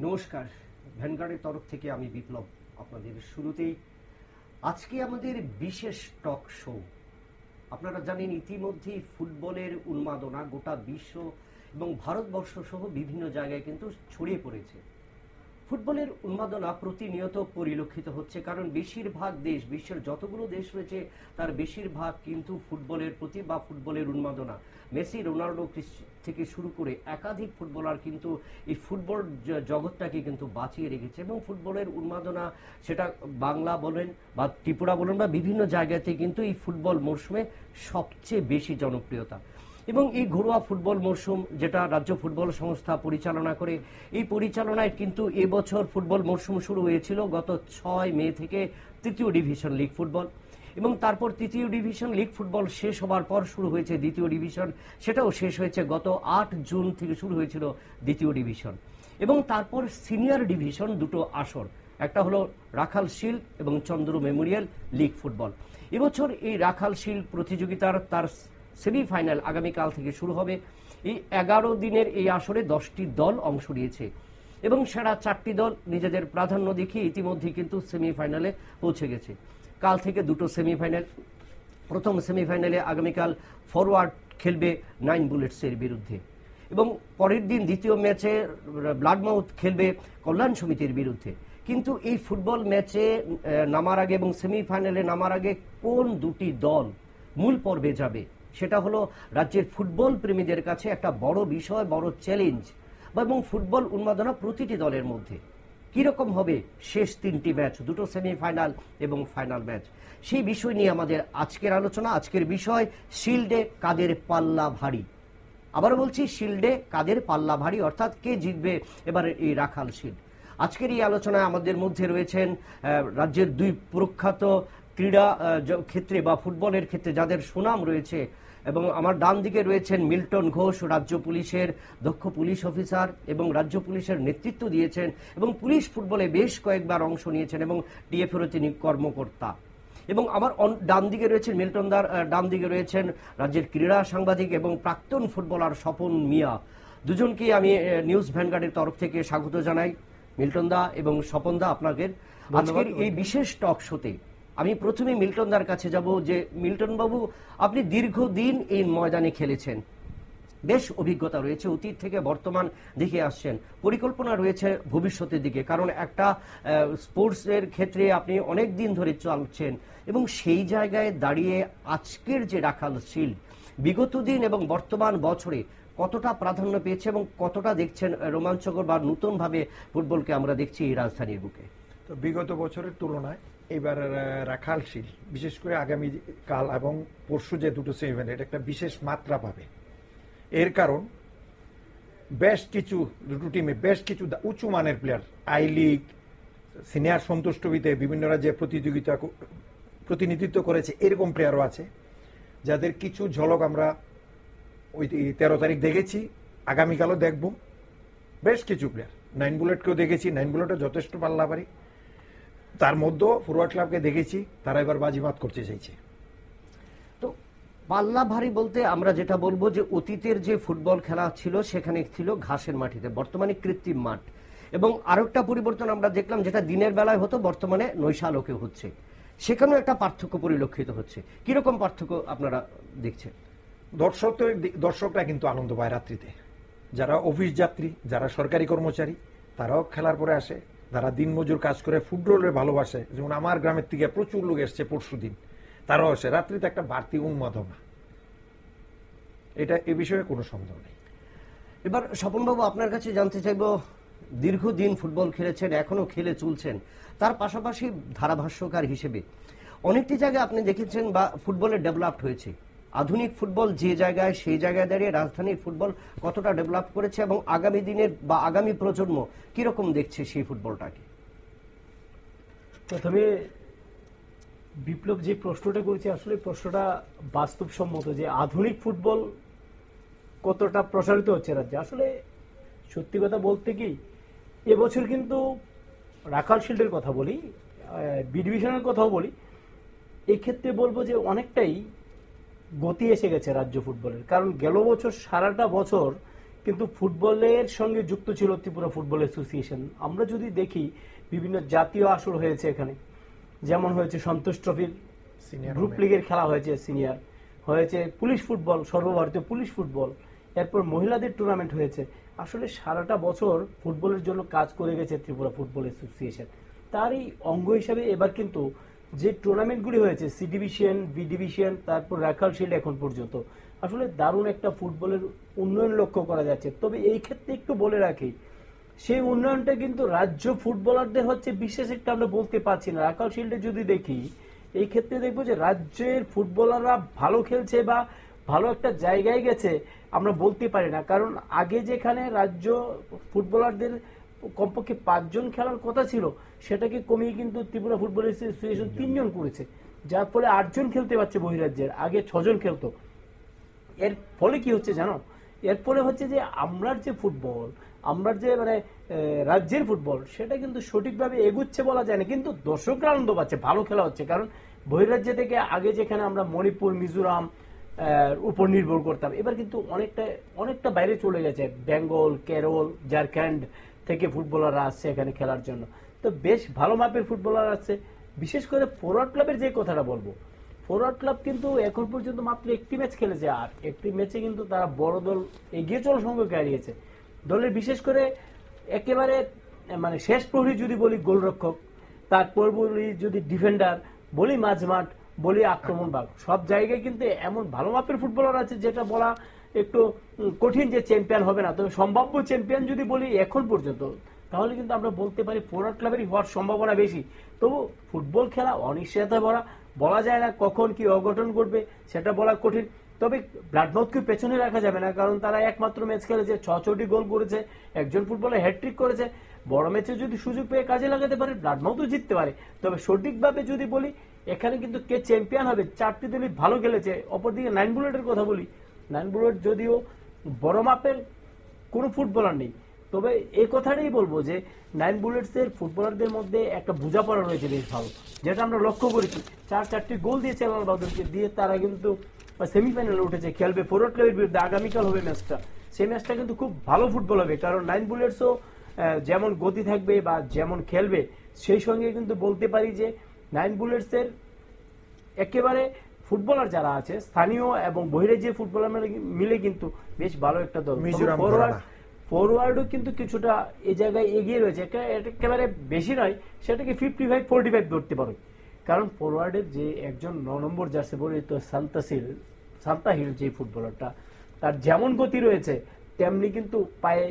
নমস্কার, ভ্যানগার্ডের তরফ থেকে আমি বিপ্লব। আপনাদের শুরুতেই আজকে আমাদের বিশেষ টক শো। আপনারা জানেন ইতিমধ্যেই ফুটবলের উন্মাদনা গোটা বিশ্ব এবং ভারতবর্ষ সহ বিভিন্ন জায়গায় কিন্তু ছড়িয়ে পড়েছে। ফুটবলের উন্মাদনা প্রতিনিয়ত পরিলক্ষিত হচ্ছে, কারণ বেশিরভাগ দেশ, বিশ্বের যতগুলো দেশ রয়েছে তার বেশিরভাগ কিন্তু ফুটবলের প্রতি বা ফুটবলের উন্মাদনা, মেসি, রোনাল্ডো থেকে শুরু করে একাধিক ফুটবলার কিন্তু এই ফুটবল জগৎটাকে কিন্তু বাঁচিয়ে রেখেছে। এবং ফুটবলের উন্মাদনা সেটা বাংলা বলেন বা ত্রিপুরা বলেন বা বিভিন্ন জায়গাতে কিন্তু এই ফুটবল মরশুমে সবচেয়ে বেশি জনপ্রিয়তা। এবং এই ঘরোয়া ফুটবল মরশুম যেটা রাজ্য ফুটবল সংস্থা পরিচালনা করে, এই পরিচালনায় কিন্তু এবছর ফুটবল মরশুম শুরু হয়েছিল গত 6 মে থেকে তৃতীয় ডিভিশন লিগ ফুটবল। এবং তারপর তৃতীয় ডিভিশন লিগ ফুটবল শেষ হবার পর শুরু হয়েছে দ্বিতীয় ডিভিশন, সেটাও শেষ হয়েছে গত 8 জুন থেকে শুরু হয়েছিল দ্বিতীয় ডিভিশন। এবং তারপর সিনিয়র ডিভিশন দুটো আসর, একটা হলো রাখাল শিল্ড এবং চন্দ্র মেমোরিয়াল লিগ ফুটবল। এবছর এই রাখাল শিল্ড প্রতিযোগিতার তার সেমিফাইনাল আগামীকাল থেকে শুরু হবে। এই 11 দিনের এই আসরে 10টি দল অংশ নিয়েছে এবং সেরা 4টি দল নিজেদের প্রাধান্য দেখিয়ে ইতিমধ্যে কিন্তু সেমিফাইনালে পৌঁছে গেছে। কাল থেকে দুটো সেমিফাইনাল। প্রথম সেমিফাইনালে আগামীকাল ফরওয়ার্ড খেলবে 9 বুলেটসের বিরুদ্ধে এবং পরের দিন দ্বিতীয় ম্যাচে ব্লাডমাউথ খেলবে কল্যাণ সমিতির বিরুদ্ধে। কিন্তু এই ফুটবল ম্যাচে নামার আগে এবং সেমিফাইনালে নামার আগে কোন দুটি দল মূল পর্বে যাবে সেটা হলো রাজ্যের ফুটবল প্রেমীদের কাছে একটা বড় বিষয়, বড় চ্যালেঞ্জ। এবং ফুটবল উন্মাদনা প্রতিটি দলের মধ্যে কিরকম হবে শেষ 3টি ম্যাচ, দুটো সেমিফাইনাল এবং ফাইনাল ম্যাচ, সেই বিষয় নিয়ে আমাদের আজকের আলোচনা। আজকের বিষয় শিল্ডে কাদের পাল্লা ভারী। আবারও বলছি, শিল্ডে কাদের পাল্লা ভারী, অর্থাৎ কে জিতবে এবার এই রাখাল শিল্ড। আজকের এই আলোচনায় আমাদের মধ্যে রয়েছেন রাজ্যের দুই প্রখ্যাত ক্রীড়া ক্ষেত্রে বা ফুটবলের ক্ষেত্রে যাদের সুনাম রয়েছে। এবং আমার ডান দিকে রয়েছেন মিল্টন ঘোষ, রাজ্য পুলিশের দক্ষ পুলিশ অফিসার এবং রাজ্য পুলিশের নেতৃত্ব দিয়েছেন এবং পুলিশ ফুটবলে বেশ কয়েকবার অংশ নিয়েছেন এবং ডিএফএরও তিনি কর্মকর্তা। এবং আমার ডান দিকে রয়েছেন মিল্টন দার ডান দিকে রয়েছেন রাজ্যের ক্রীড়া সাংবাদিক এবং প্রাক্তন ফুটবলার স্বপন মিয়া। দুজনকে আমি নিউজ ভ্যানগার্ডের তরফ থেকে স্বাগত জানাই। মিল্টন দা এবং স্বপন দা, আপনাদের আজকের এই বিশেষ টক শোতে আমি প্রথমে মিল্টন দার কাছে যাব। যে মিল্টন বাবু, আপনি দীর্ঘদিন এই ময়দানে খেলেছেন, বেশ অভিজ্ঞতা রয়েছে, অতীত থেকে বর্তমান দিকে আসছেন, পরিকল্পনা রয়েছে ভবিষ্যতের দিকে, কারণ একটা স্পোর্টসের ক্ষেত্রে আপনি অনেক দিন ধরে চলছেন। এবং সেই জায়গায় দাঁড়িয়ে আজকের যে রাখাল শিল্ড বিগত দিন এবং বর্তমান বছরে কতটা প্রাধান্য পেয়েছে এবং কতটা দেখছেন রোমাঞ্চকর বা নতুনভাবে ফুটবলকে আমরা দেখছি এই রাজধানীর বুকে? তো বিগত বছরের তুলনায় এবার রাখাল শিল্ড বিশেষ করে আগামী কাল এবং পরশু যে দুটো সেমিফাইনাল, এটা একটা বিশেষ মাত্রা পাবে। এর কারণ বেশ কিছু দুটো টিমে বেশ কিছু উঁচু মানের প্লেয়ার, আই লিগ, সিনিয়র সন্তোষ ট্রফিতে বিভিন্ন রাজ্যে প্রতিনিধিত্ব করেছে, এরকম প্লেয়ারও আছে যাদের কিছু ঝলক আমরা ওই 13 তারিখ দেখেছি, আগামীকালও দেখব। বেশ কিছু প্লেয়ার, 9 বুলেটকেও দেখেছি, 9 বুলেটও যথেষ্ট পাল্লাবাড়ি। তার মধ্যেও ফরওয়ার্ড ক্লাবকে দেখেছি, তারা এবার বাজিমাত করতে চাইছে। তো পাল্লা ভারী বলতে আমরা যেটা বলবো যে অতীতের যে ফুটবল খেলা ছিল সেখানে ছিল ঘাসের মাটিতে, বর্তমানে কৃত্রিম মাঠ। এবং আরেকটা পরিবর্তন আমরা দেখলাম, যেটা দিনের বেলায় হতো বর্তমানে নৈশালোকে হচ্ছে, সেখানেও একটা পার্থক্য পরিলক্ষিত হচ্ছে। কিরকম পার্থক্য আপনারা দেখছেন? দর্শকরা কিন্তু আনন্দ পায় রাত্রিতে, যারা অফিস যাত্রী, যারা সরকারি কর্মচারী, তারাও খেলার পরে আসে, যারা দিনমজুর কাজ করে ফুটবলের ভালোবাসে, যেমন আমার গ্রামের থেকে প্রচুর লোক এসছে পরশু দিন, তারাও আসে। রাত্রিতে একটা বাড়তি উন্মাদনা, এটা এ বিষয়ে কোনো সন্দেহ নেই। এবার স্বপনবাবু, আপনার কাছে জানতে চাইব, দীর্ঘদিন ফুটবল খেলেছেন, এখনো খেলে চলছেন, তার পাশাপাশি ধারাভাষ্যকার হিসেবে অনেকটি জায়গায় আপনি দেখেছেন বা ফুটবলের ডেভেলপড হয়েছে। আধুনিক ফুটবল যে জায়গায়, সেই জায়গায় দাঁড়িয়ে রাজধানীর ফুটবল কতটা ডেভেলপ করেছে এবং আগামী দিনের বা আগামী প্রজন্ম কিরকম দেখছে সেই ফুটবলটাকে? প্রথমে বিপ্লব যে প্রশ্নটা করেছে, আসলে প্রশ্নটা বাস্তবসম্মত যে আধুনিক ফুটবল কতটা প্রসারিত হচ্ছে রাজ্যে। আসলে সত্যি কথা বলতে কি, এবছর কিন্তু রাখাল শিল্ডের কথা বলি, বি ডিভিশনের কথাও বলি, এই ক্ষেত্রে বলবো যে অনেকটাই গতি এসে গেছে রাজ্য ফুটবলের। কারণ গেল বছর সারাটা বছর কিন্তু ফুটবলের সঙ্গে যুক্ত ছিল ত্রিপুরা ফুটবল অ্যাসোসিয়েশন। আমরা যদি দেখি বিভিন্ন জাতীয় আসর হয়েছে এখানে, যেমন হয়েছে সন্তোষ ট্রফির Senior গ্রুপ হবে। লিগের খেলা হয়েছে, সিনিয়র হয়েছে, পুলিশ ফুটবল, সর্বভারতীয় পুলিশ ফুটবল, এরপর মহিলাদের টুর্নামেন্ট হয়েছে। আসলে সারাটা বছর ফুটবলের জন্য কাজ করে গেছে ত্রিপুরা ফুটবল অ্যাসোসিয়েশন। তারই অঙ্গ হিসাবে এবার কিন্তু যে টুর্নামেন্টগুলি হয়েছে, সি ডিভিশন, বি ডিভিশন, তারপর রাখাল শিল্ড, এখন পর্যন্ত আসলে দারুণ একটা ফুটবলের উন্নয়ন লক্ষ্য করা যাচ্ছে। তবে এই ক্ষেত্রে একটু বলে রাখি, সেই উন্নয়নটা কিন্তু রাজ্য ফুটবলারদের হচ্ছে বিশেষ একটা আমরা বলতে পারছি না। রাখাল শিল্ডে যদি দেখি, এই ক্ষেত্রে দেখবো যে রাজ্যের ফুটবলাররা ভালো খেলছে বা ভালো একটা জায়গায় গেছে আমরা বলতে পারি না, কারণ আগে যেখানে রাজ্য ফুটবলারদের কমপক্ষে 5 জন খেলার কথা ছিল, সেটাকে কমিয়ে কিন্তু ত্রিপুরা ফুটবল অ্যাসোসিয়েশন 3 জন করেছে, যার ফলে 8 জন খেলতে পারছে বহিরাজ্যের, আগে 6 জন খেলতো। এর ফলে কি হচ্ছে জানো, এর ফলে হচ্ছে যে আমরা যে ফুটবল, আমরা যে মানে রাজ্যের ফুটবল, সেটা কিন্তু সঠিকভাবে এগুচ্ছে বলা যায় না, কিন্তু দর্শকরা আনন্দ পাচ্ছে, ভালো খেলা হচ্ছে। কারণ বহিরাজ্য থেকে আগে যেখানে আমরা মণিপুর, মিজোরাম উপর নির্ভর করতাম, এবার কিন্তু অনেকটা বাইরে চলে গেছে, বেঙ্গল, কেরল, ঝাড়খণ্ড থেকে ফুটবলাররা আসছে এখানে খেলার জন্য। তো বেশ ভালো মাপের ফুটবলার আসছে। বিশেষ করে ফরওয়ার্ড ক্লাবের যে কথাটা বলবো, ফরওয়ার্ড ক্লাব কিন্তু এখন পর্যন্ত মাত্র একটি ম্যাচ খেলেছে, আর একটি ম্যাচে কিন্তু তারা বড় দল এগিয়ে চলার সঙ্গে হারিয়েছে। দলের বিশেষ করে একেবারে মানে শেষ প্রহরী যদি বলি গোলরক্ষক, তারপর বলি যদি ডিফেন্ডার, বলি মাঝমাঠ, বলি আক্রমণ ভাগ, সব জায়গায় কিন্তু এমন ভালো মাপের ফুটবলার আছে যেটা বলা একটু কঠিন যে চ্যাম্পিয়ন হবে না। তবে সম্ভাব্য চ্যাম্পিয়ন যদি বলি এখন পর্যন্ত, তাহলে কিন্তু আমরা বলতে পারি ফরওয়ার্ড ক্লাবেরই হওয়ার সম্ভাবনা বেশি। তবু ফুটবল খেলা অনিশ্চয়তা ভরা, বলা যায় না কখন কি অঘটন ঘটবে, সেটা বলা কঠিন। তবে ব্লাডমাউথকে পেছনে রাখা যাবে না, কারণ তারা একমাত্র ম্যাচ খেলেছে, 6টি গোল করেছে, একজন ফুটবলার হ্যাটট্রিক করেছে। বড় ম্যাচে যদি সুযোগ পেয়ে কাজে লাগাতে পারে, ব্লাডমাউথও জিততে পারে। তবে সঠিকভাবে যদি বলি, এখানে কিন্তু কে চ্যাম্পিয়ন হবে, 4টি দলই ভালো খেলেছে। অপরদিকে 9 বুলেটের কথা বলি, 9 বুলেট যদিও বড় মাপের কোনো ফুটবলার নেই, তবে এই কথাটাই বলবো যে 9 বুলেটস এর ফুটবলারদের মধ্যে একটা বোঝাপড়া রয়েছে বেশ ভালো, যেটা আমরা লক্ষ্য করেছি। 4টি গোল দিয়েছে লাল বাহাদুরকে দিয়ে, তারা কিন্তু সেমিফাইনালে উঠেছে, খেলবে ফরওয়ার্ড ক্লাবের বিরুদ্ধে। আগামীকাল হবে ম্যাচটা, সেই ম্যাচটা কিন্তু খুব ভালো ফুটবল হবে, কারণ 9 বুলেটসও যেমন গতি থাকবে বা যেমন খেলবে, সেই সঙ্গে কিন্তু বলতে পারি যে 9 বুলেটস এর একেবারে ফুটবলার যারা আছে, স্থানীয় এবং বহিরাজ্যের ফুটবলার মিলে কিন্তু বেশ ভালো একটা দল। মিজোরাম ফরওয়ার্ডও কিন্তু কিছুটা এই জায়গায় এগিয়ে রয়েছে, একেবারে বেশি নয়, সেটাকে 55-45 ধরতে পারো। কারণ ফরওয়ার্ডের যে একজন 9 নম্বর জার্সি পরিহিত সান্তাহিল যে ফুটবলারটা, তার যেমন গতি রয়েছে তেমনি কিন্তু পায়ে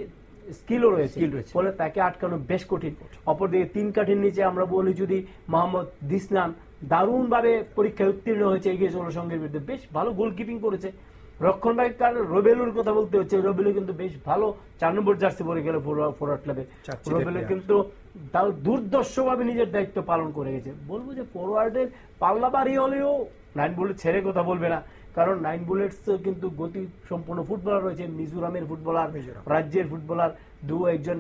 স্কিলও রয়েছে, ফলে তাকে আটকানো বেশ কঠিন। অপরদিকে 3 কাঠির নিচে আমরা বলি যদি মোহাম্মদ দিসনান, দারুণ ভাবে পরীক্ষায় উত্তীর্ণ হয়েছে এগিয়ে চলার সঙ্গের বিরুদ্ধে, বেশ ভালো গোলকিপিং করেছে। রক্ষণভাগকার রবেলুর কথা বলতে হচ্ছে, রবেলু কিন্তু বেশ ভালো 4 নম্বর জার্সি পরে গেল ফরওয়ার্ড ক্লাবে। রবেলু কিন্তু তাও দুর্দর্শ ভাবে নিজের দায়িত্ব পালন করে গেছে। বলবো যে ফরওয়ার্ডের পাল্লা বাড়ি হলেও 9 বুলেট ছেড়ে কথা বলবে না, কারণ 9 বুলেটস কিন্তু গতি সম্পূর্ণ ফুটবলার রয়েছে, মিজোরামের ফুটবলার, রাজ্যের ফুটবলার, একজন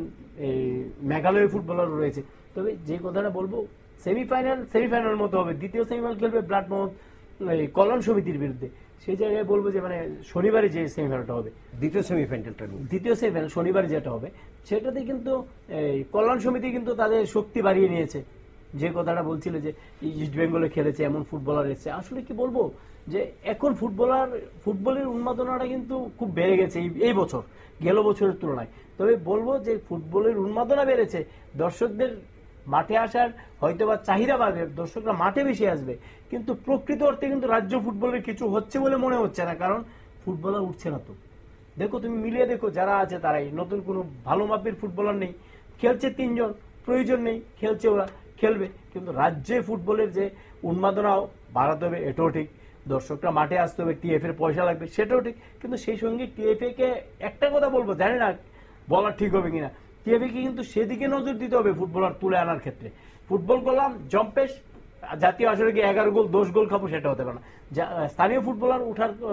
মেঘালয়ের ফুটবলার রয়েছে। তবে যে কথাটা বলবো, সেমিফাইনাল মতো হবে। দ্বিতীয় সেমিফাইনাল খেলবে ব্লাডমাউথ কল্যাণ সমিতির বিরুদ্ধে, সেই জায়গায় বলবো যে মানে শনিবারে যে সেমিফাইনালটা হবে, দ্বিতীয় সেমিফাইনাল শনিবারে যেটা হবে, সেটাতে কিন্তু কল্যাণ সমিতি কিন্তু তাদের শক্তি বাড়িয়ে নিয়েছে। যে কথাটা বলছিল যে ইস্ট বেঙ্গলে খেলেছে, এমন ফুটবলার এসেছে। আসলে কি বলবো যে এখন ফুটবলের উন্মাদনাটা কিন্তু খুব বেড়ে গেছে এই বছর, গেল বছরের তুলনায়। তবে বলবো যে ফুটবলের উন্মাদনা বেড়েছে, দর্শকদের মাঠে আসার হয়তোবা চাহিদা বাড়বে, দর্শকরা মাঠে বেশি আসবে, কিন্তু প্রকৃত অর্থে কিন্তু রাজ্য ফুটবলের কিছু হচ্ছে বলে মনে হচ্ছে না, কারণ ফুটবলার উঠছে না। তো দেখো, তুমি মিলিয়ে দেখো, যারা আছে তারাই, নতুন কোনো ভালো মাপের ফুটবলার নেই, খেলছে 3 জন, প্রয়োজন নেই, খেলছে ওরা, খেলবে। কিন্তু রাজ্যে ফুটবলের যে উন্মাদনা বাড়াতে হবে, এটাও ঠিক, দর্শকরা মাঠে আসতে হবে, টিএফ এর পয়সা লাগবে, সেটাও ঠিক। কিন্তু সেই সঙ্গে টিএফএ কে একটা কথা বলবো, জানি না বলা ঠিক হবে কিনা, টিএফএ কে কিন্তু সেদিকে নজর দিতে হবে ফুটবলার তুলে আনার ক্ষেত্রে। ফুটবল করলাম জম্পেশ, জাতীয় আসরে গিয়ে 11 গোল 10 গোল খাবো, সেটা হতে পারে না। স্থানীয় ফুটবলার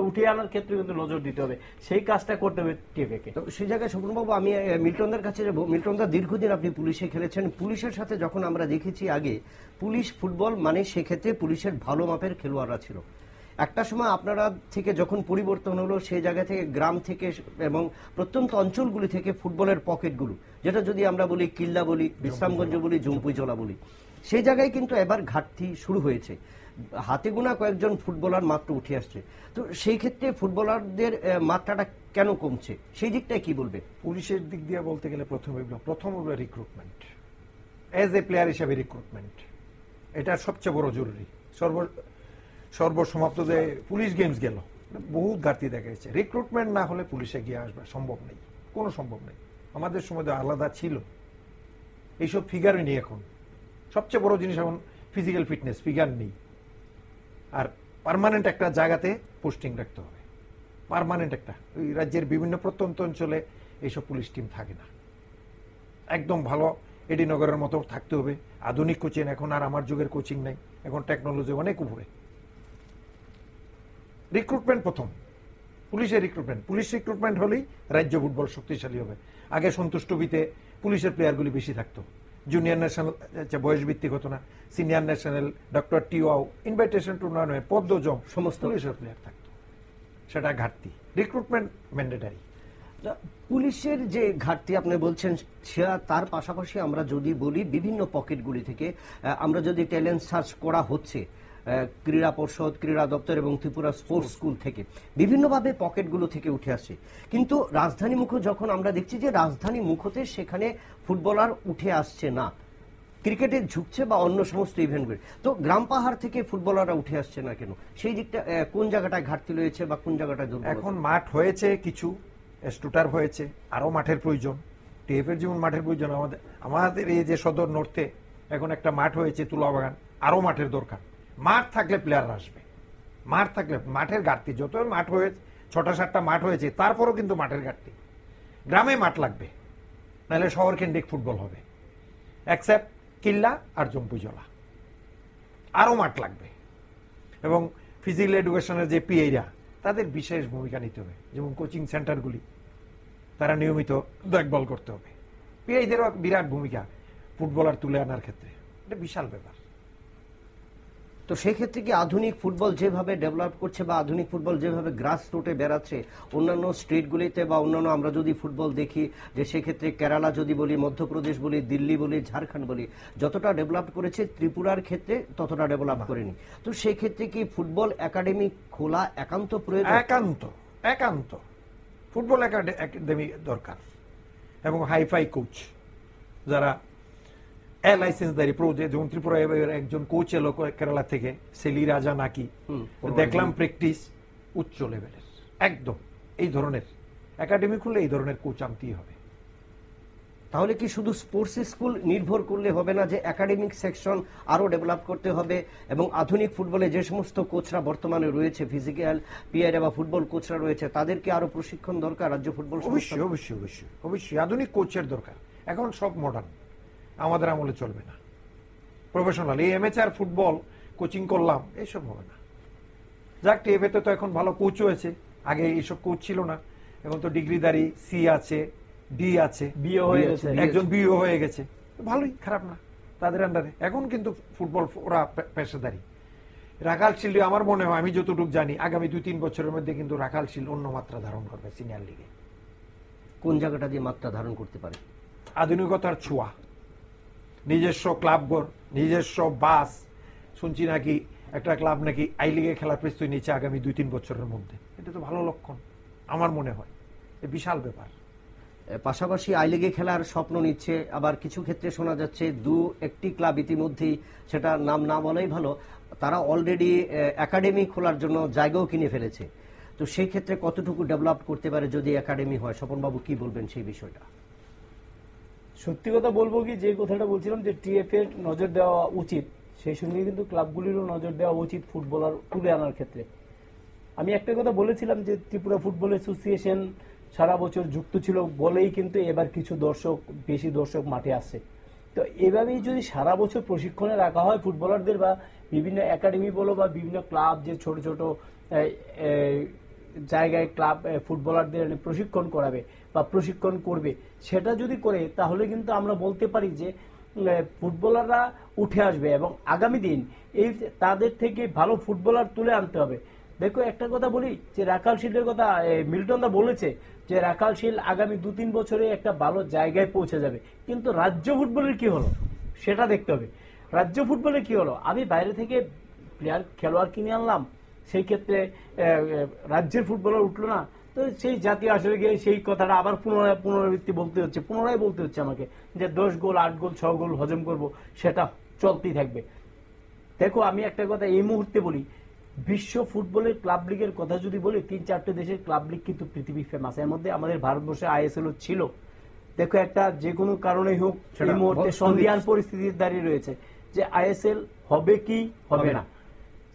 উঠিয়ে আনার ক্ষেত্রে কিন্তু নজর দিতে হবে, সেই কাজটা করতে হবে টিএফএ কে। তো সেই জায়গায় স্বপনবাবু, আমি মিল্টনদার কাছে যাবো। মিল্টনদা, দীর্ঘদিন আপনি পুলিশে খেলেছেন, পুলিশের সাথে যখন আমরা দেখেছি আগে পুলিশ ফুটবল মানে সেক্ষেত্রে পুলিশের ভালো মাপের খেলোয়াড়রা ছিল। একটা সময় আপনারা থেকে যখন পরিবর্তন হলো সেই জায়গা থেকে গ্রাম থেকে এবং প্রত্যন্ত অঞ্চলগুলি থেকে ফুটবলের পকেটগুলো, যেটা যদি আমরা বলি কিল্লা বলি, বিশ্রামগঞ্জ বলি, জম্পুইজলা বলি, সেই জায়গায় কিন্তু এবার ঘাটতি শুরু হয়েছে। হাতে গোনা কয়েকজন ফুটবলার মাত্র উঠে আসছে। তো সেই ক্ষেত্রে ফুটবলারদের মাত্রাটা কেন কমছে, সেই দিকটাই কি বলবে? পুলিশের দিক দিয়ে বলতে গেলে প্রথম হলো রিক্রুটমেন্ট, এজ এ প্লেয়ার হিসেবে রিক্রুটমেন্ট, এটা সবচেয়ে বড় জরুরি। সর্বসমাপ্ত যে পুলিশ গেমস গেল, বহুত ঘাটতি দেখা গেছে। রিক্রুটমেন্ট না হলে পুলিশে গিয়ে আসবে সম্ভব নেই, কোনো সম্ভব নেই। আমাদের সময় তো আলাদা ছিল, এইসব ফিগারই নেই এখন। সবচেয়ে বড় জিনিস এখন ফিজিক্যাল ফিটনেস, ফিগার নেই। আর পার্মানেন্ট একটা জায়গাতে পোস্টিং রাখতে হবে, পার্মানেন্ট একটা। ওই রাজ্যের বিভিন্ন প্রত্যন্ত অঞ্চলে এইসব পুলিশ টিম থাকে না। একদম ভালো এডিনগরের মতো থাকতে হবে, আধুনিক কোচিং। এখন আর আমার যুগের কোচিং নাই, এখন টেকনোলজি অনেক উপরে। রিক্রুটমেন্ট প্রথম, পুলিশের রিক্রুটমেন্ট। পুলিশ রিক্রুটমেন্ট হলেই রাজ্য ফুটবল শক্তিশালী হবে। আগে সন্তুষ্টবিতে পুলিশের প্লেয়ারগুলি বেশি থাকতো, জুনিয়র ন্যাশনাল বয়স ভিত্তিক হতো না, সিনিয়র ন্যাশনাল, ডক্টর টিওয়াও, ইনভাইটেশন টুর্নামেন্ট, পদ্মজম, সমস্ত পুলিশের প্লেয়ার থাকতো। সেটা ঘাটতি। Recruitment mandatory. পুলিশের যে ঘাটতি আপনি বলছেন, তার পাশাপাশি আমরা যদি বলি বিভিন্ন পকেটগুলি থেকে আমরা যদি ট্যালেন্ট সার্চ করা হচ্ছে, ক্রীড়া পর্ষদ, ক্রীড়া দপ্তর এবং ত্রিপুরা স্পোর্টস স্কুল থেকে বিভিন্নভাবে পকেটগুলো থেকে উঠে আসছে। কিন্তু রাজধানী মুখ যখন আমরা দেখছি যে রাজধানী মুখতে সেখানে ফুটবলার উঠে আসছে না, ক্রিকেটে ঝুঁকছে বা অন্য সমস্ত ইভেন্টগুলি। তো গ্রাম পাহাড় থেকে ফুটবলাররা উঠে আসছে না কেন? সেই দিকটা কোন জায়গাটায় ঘাটতি রয়েছে বা কোন জায়গাটায় দুর্বলতা? এখন মাঠ হয়েছে কিছু, স্টুটার হয়েছে, আরো মাঠের প্রয়োজন। টিএফের যেমন মাঠের প্রয়োজন, আমাদের এই যে সদর নর্থে এখন একটা মাঠ হয়েছে তুলাবাগান, আরো মাঠের দরকার। মাঠ থাকলে প্লেয়ার আসবে, মাঠ থাকলে। মাঠের ঘাটতি, যত মাঠ হয়েছে, 6টা-7টা মাঠ হয়েছে, তারপরও কিন্তু মাঠের ঘাটতি। গ্রামে মাঠ লাগবে, নাহলে শহর কেন্দ্রিক ফুটবল হবে। অ্যাকসেপ্ট কিল্লা আর জম্পুইজলা, আরো মাঠ লাগবে। এবং ফিজিক্যাল এডুকেশনের যে পিএইরা, তাদের বিশেষ ভূমিকা নিতে হবে। যেমন কোচিং সেন্টারগুলি, তারা নিয়মিত দেখভাল করতে হবে। পিএইদেরও বিরাট ভূমিকা ফুটবলার তুলে আনার ক্ষেত্রে, এটা বিশাল ব্যাপার। তো সেই ক্ষেত্রে কি আধুনিক ফুটবল যেভাবে ডেভেলপ করছে বা আধুনিক ফুটবল যেভাবে গ্রাস রুটে বেড়াচ্ছে অন্যান্য স্টেটগুলিতে বা অন্যান্য আমরা যদি ফুটবল দেখি, যে সেক্ষেত্রে কেরালা যদি বলি, মধ্যপ্রদেশ বলি, দিল্লি বলি, ঝাড়খণ্ড বলি, যতটা ডেভেলপ করেছে ত্রিপুরার ক্ষেত্রে ততটা ডেভেলপ করেনি। তো সেই ক্ষেত্রে কি ফুটবল একাডেমি খোলা একান্ত প্রয়োজন? একান্ত ফুটবল একাডেমি দরকার, এবং হাইফাই কোচ, যারা লাইসেন্সধারী প্রো। যেমন ত্রিপুরা একজন কোচ এলো কেরালা থেকে, সেলি রাজা নাকি, দেখলাম প্র্যাকটিস উচ্চ লেভেলের একদম। এই ধরনের একাডেমি খুললে এই ধরনের কোচ আনতেই হবে। তাহলে কি শুধু স্পোর্টস স্কুল নির্ভর করলে হবে না, যে একাডেমিক সেকশন আরো ডেভেলপ করতে হবে এবং আধুনিক ফুটবলে যে সমস্ত কোচরা বর্তমানে রয়েছে, ফিজিক্যাল পিআর বা ফুটবল কোচরা রয়েছে, তাদেরকে আরো প্রশিক্ষণ দরকার রাজ্য ফুটবল? অবশ্যই অবশ্যই অবশ্যই অবশ্যই আধুনিক কোচের দরকার। এখন সব মডার্ন, আমাদের আমলে চলবে না। প্রফেশনাল এই এমএচআর ফুটবল কোচিং করলাম, এইসব হবে না। যাক, টিএফএতে তো এখন ভালো কোচ হয়েছে, আগে এইসব কোচ ছিল না। এখন তো ডিগ্রিধারী সি আছে, ডি আছে, বিও হয়ে গেছে, একজন বিও হয়ে গেছে, ভালোই, খারাপ না তাদের আন্ডারে। এখন কিন্তু ফুটবল ওরা পেশাদারি। রাখাল শিল্ড আমার মনে হয়, আমি যতটুকু জানি, আগামী 2-3 বছরের মধ্যে কিন্তু রাখাল শিল্ড অন্য মাত্রা ধারণ করবে সিনিয়র লিগে। কোন জায়গাটা দিয়ে মাত্রা ধারণ করতে পারে? আধুনিকতার ছোঁয়া, নিজস্ব ক্লাবঘর, নিজস্ব বাস। শুনছি নাকি একটা ক্লাব নাকি আই লিগে খেলার প্রস্তুতি নিচ্ছে আগামী 2-3 বছরের মধ্যে। এটা তো ভালো লক্ষণ আমার মনে হয়, বিশাল ব্যাপার। পাশাপাশি আই লিগে খেলার স্বপ্ন নিচ্ছে, আবার কিছু ক্ষেত্রে শোনা যাচ্ছে 2-1টি ক্লাব ইতিমধ্যেই, সেটা নাম না বলাই ভালো, তারা অলরেডি একাডেমি খোলার জন্য জায়গাও কিনে ফেলেছে। তো সেই ক্ষেত্রে কতটুকু ডেভেলপ করতে পারে যদি একাডেমি হয়? স্বপনবাবু কি বলবেন সেই বিষয়টা? সত্যি কথা বলবো কি, যে কথাটা বলছিলাম যে টিএফ এর নজর দেওয়া উচিত, সেই সঙ্গে কিন্তু ক্লাবগুলিরও নজর দেওয়া উচিত ফুটবলার তুলে আনার ক্ষেত্রে। আমি একটা কথা বলেছিলাম যে ত্রিপুরা ফুটবল অ্যাসোসিয়েশন সারা বছর যুক্ত ছিল বলেই কিন্তু এবার কিছু বেশি দর্শক মাঠে আসছে। তো এভাবেই যদি সারা বছর প্রশিক্ষণে রাখা হয় ফুটবলারদের, বা বিভিন্ন একাডেমি বলো বা বিভিন্ন ক্লাব যে ছোট ছোট জায়গায় ক্লাব ফুটবলারদের প্রশিক্ষণ করাবে বা প্রশিক্ষণ করবে, সেটা যদি করে তাহলে কিন্তু আমরা বলতে পারি যে ফুটবলাররা উঠে আসবে এবং আগামী দিন এই তাদের থেকে ভালো ফুটবলার তুলে আনতে হবে। দেখো একটা কথা বলি যে রাখাল শিল্ডের কথা মিল্টন দা বলেছে যে রাখাল শিল্ড আগামী 2-3 বছরে একটা ভালো জায়গায় পৌঁছে যাবে, কিন্তু রাজ্য ফুটবলের কি হলো সেটা দেখতে হবে। রাজ্য ফুটবলের কি হলো, আমি বাইরে থেকে প্লেয়ার খেলোয়াড় কিনে আনলাম, সেই ক্ষেত্রে রাজ্যের ফুটবলার উঠলো না, তো সেই জাতীয় আসরে গিয়ে সেই কথাটা আবার পুনরায় বলতে হচ্ছে আমাকে যে 10 গোল 8 গোল 6 গোল হজম করব, সেটা চলতেই থাকবে। দেখো আমি একটা কথা এই মুহূর্তে বলি, বিশ্ব ফুটবলের ক্লাব লিগের কথা যদি বলি, 3-4টে দেশের ক্লাব লিগ কিন্তু পৃথিবী ফেমাস, এর মধ্যে আমাদের ভারতবর্ষে আইএসএল ছিল। দেখো একটা যে কোনো কারণেই হোক এই মুহূর্তে সন্দিহান পরিস্থিতির দাঁড়িয়ে রয়েছে যে আইএসএল হবে কি হবে না,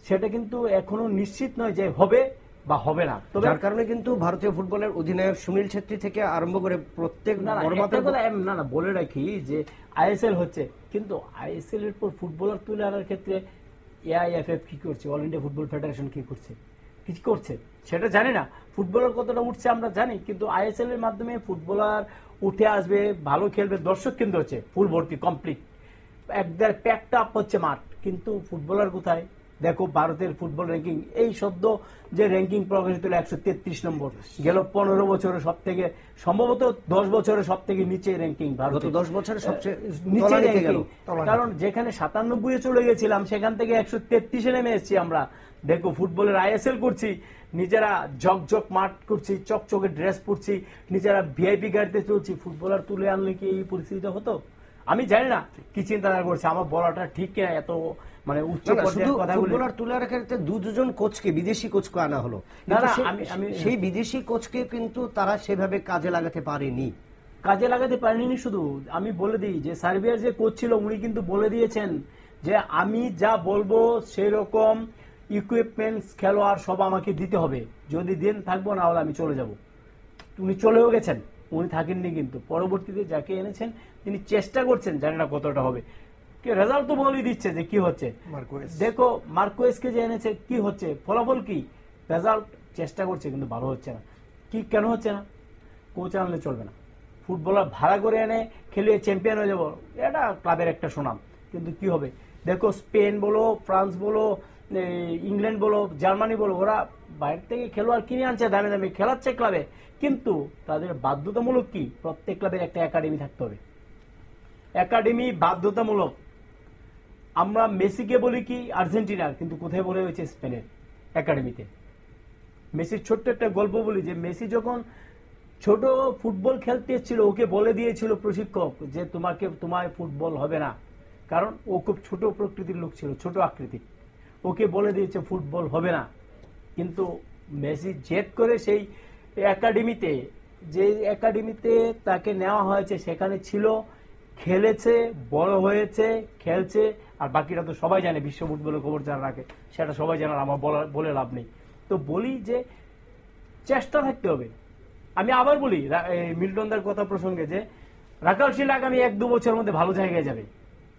সেটা কিন্তু এখনো নিশ্চিত নয় যে হবে বা হবে না। তবে যার কারণে কিন্তু ভারতীয় ফুটবলের অধিনায়ক সুনীল ছেত্রী থেকে আরম্ভ করে প্রত্যেক না বলে রাখি যে আইএসএল হচ্ছে, কিন্তু আইএসএল এর পর ফুটবলার তুলে আনার ক্ষেত্রে এআইএফএফ কি করছে, অল ইন্ডিয়া ফুটবল ফেডারেশন কি করছে সেটা জানি না। ফুটবলার কতটা উঠছে আমরা জানি, কিন্তু আইএসএল এর মাধ্যমে ফুটবলার উঠে আসবে, ভালো খেলবে, দর্শক কিন্তু হচ্ছে ফুল ভর্তি কমপ্লিট, একদম প্যাকটা আপ হচ্ছে মাঠ, কিন্তু ফুটবলার কোথায়? দেখো ভারতের ফুটবল র্যাঙ্কিং এই সদ্য যে র্যাঙ্কিং প্রকাশিত হলো 133 নম্বর, গেল 15 বছরে সব থেকে সম্ভবত 10 বছরে সব থেকে নিচে র্যাঙ্কিং, ভারত 10 বছরে সবচেয়ে নিচে র্যাঙ্কিং। কারণ যেখানে 97 চলে গেছিলাম সেখান থেকে 133 নেমে এসেছি আমরা। দেখো ফুটবলের আইএসএল করছি, নিজেরা ঝকঝক মাঠ করছি, চকচকে ড্রেস পরছি, নিজেরা ভিআইপি গাড়িতে চলছি, ফুটবলার তুলে আনলে কি এই পরিস্থিতিটা হতো? আমি জানি না কি চিন্তাধারা করছে, আমার বলাটা ঠিক কিনা, এত মানে উচ্চ পর্যায়ের কথা বলে ফুটবলার তুলে রাখার ক্ষেত্রে দুজন কোচকে, বিদেশি কোচকে আনা হলো, আমি সেই বিদেশি কোচকে কিন্তু তারা সেভাবে কাজে লাগাতে পারেনি। শুধু আমি বলে দিই যে সার্বিয়ার যে কোচ ছিল উনি কিন্তু বলে দিয়েছেন যে আমি যা বলবো সেই রকম ইকুইপমেন্টস খেলোয়াড় সব আমাকে দিতে হবে, যদি দিন থাকবো না হলে আমি চলে যাব। উনি চলেও গেছেন, উনি থাকেননি, কিন্তু পরবর্তীতে যাকে এনেছেন তিনি চেষ্টা করছেন, জানি না কতটা হবে, রেজাল্ট তো বলেই দিচ্ছে যে কি হচ্ছে। দেখো মার্কোয়েসকে যে এনেছে কি হচ্ছে, ফলাফল কি, রেজাল্ট চেষ্টা করছে কিন্তু ভালো হচ্ছে না। কি কেন হচ্ছে না? কোচ আনলে চলবে না, ফুটবলার ভাড়া করে এনে খেলিয়ে চ্যাম্পিয়ন হয়ে যাবো, এটা ক্লাবের একটা সুনাম, কিন্তু কি হবে? দেখো স্পেন বলো, ফ্রান্স বলো, ইংল্যান্ড বলো, জার্মানি বলো, ওরা বাইরে থেকে খেলোয়াড় কিনে আনছে, দামে দামে খেলাচ্ছে ক্লাবে, কিন্তু তাদের বাধ্যতামূলক কি প্রত্যেক ক্লাবের একটা একাডেমি থাকতে হবে, একাডেমি বাধ্যতামূলক। আমরা মেসিকে বলি কি আর্জেন্টিনার, কিন্তু কোথায় বলে হয়েছে স্পেনের একাডেমিতে। মেসির ছোট্ট একটা গল্প বলি যে মেসি যখন ছোট ফুটবল খেলতে এসেছিল ওকে বলে দিয়েছিল প্রশিক্ষক যে তোমার ফুটবল হবে না, কারণ ও খুব ছোট প্রকৃতির লোক ছিল, ছোট আকৃতি, ওকে বলে দিয়েছে ফুটবল হবে না। কিন্তু মেসি জেদ করে সেই একাডেমিতে, যে একাডেমিতে তাকে নেওয়া হয়েছে সেখানে ছিল, খেলেছে, বড় হয়েছে, খেলছে, আর বাকিটা তো সবাই জানে, বিশ্ব ফুটবলের খবর যারা রাখে সেটা সবাই জানার, আমার বলে লাভ নেই। তো বলি যে চেষ্টা থাকতে হবে। আমি আবার বলি মিল্টনদার কথা প্রসঙ্গে যে রাখাল শিল্ড আগামী 1-2 বছরের মধ্যে ভালো জায়গায় যাবে,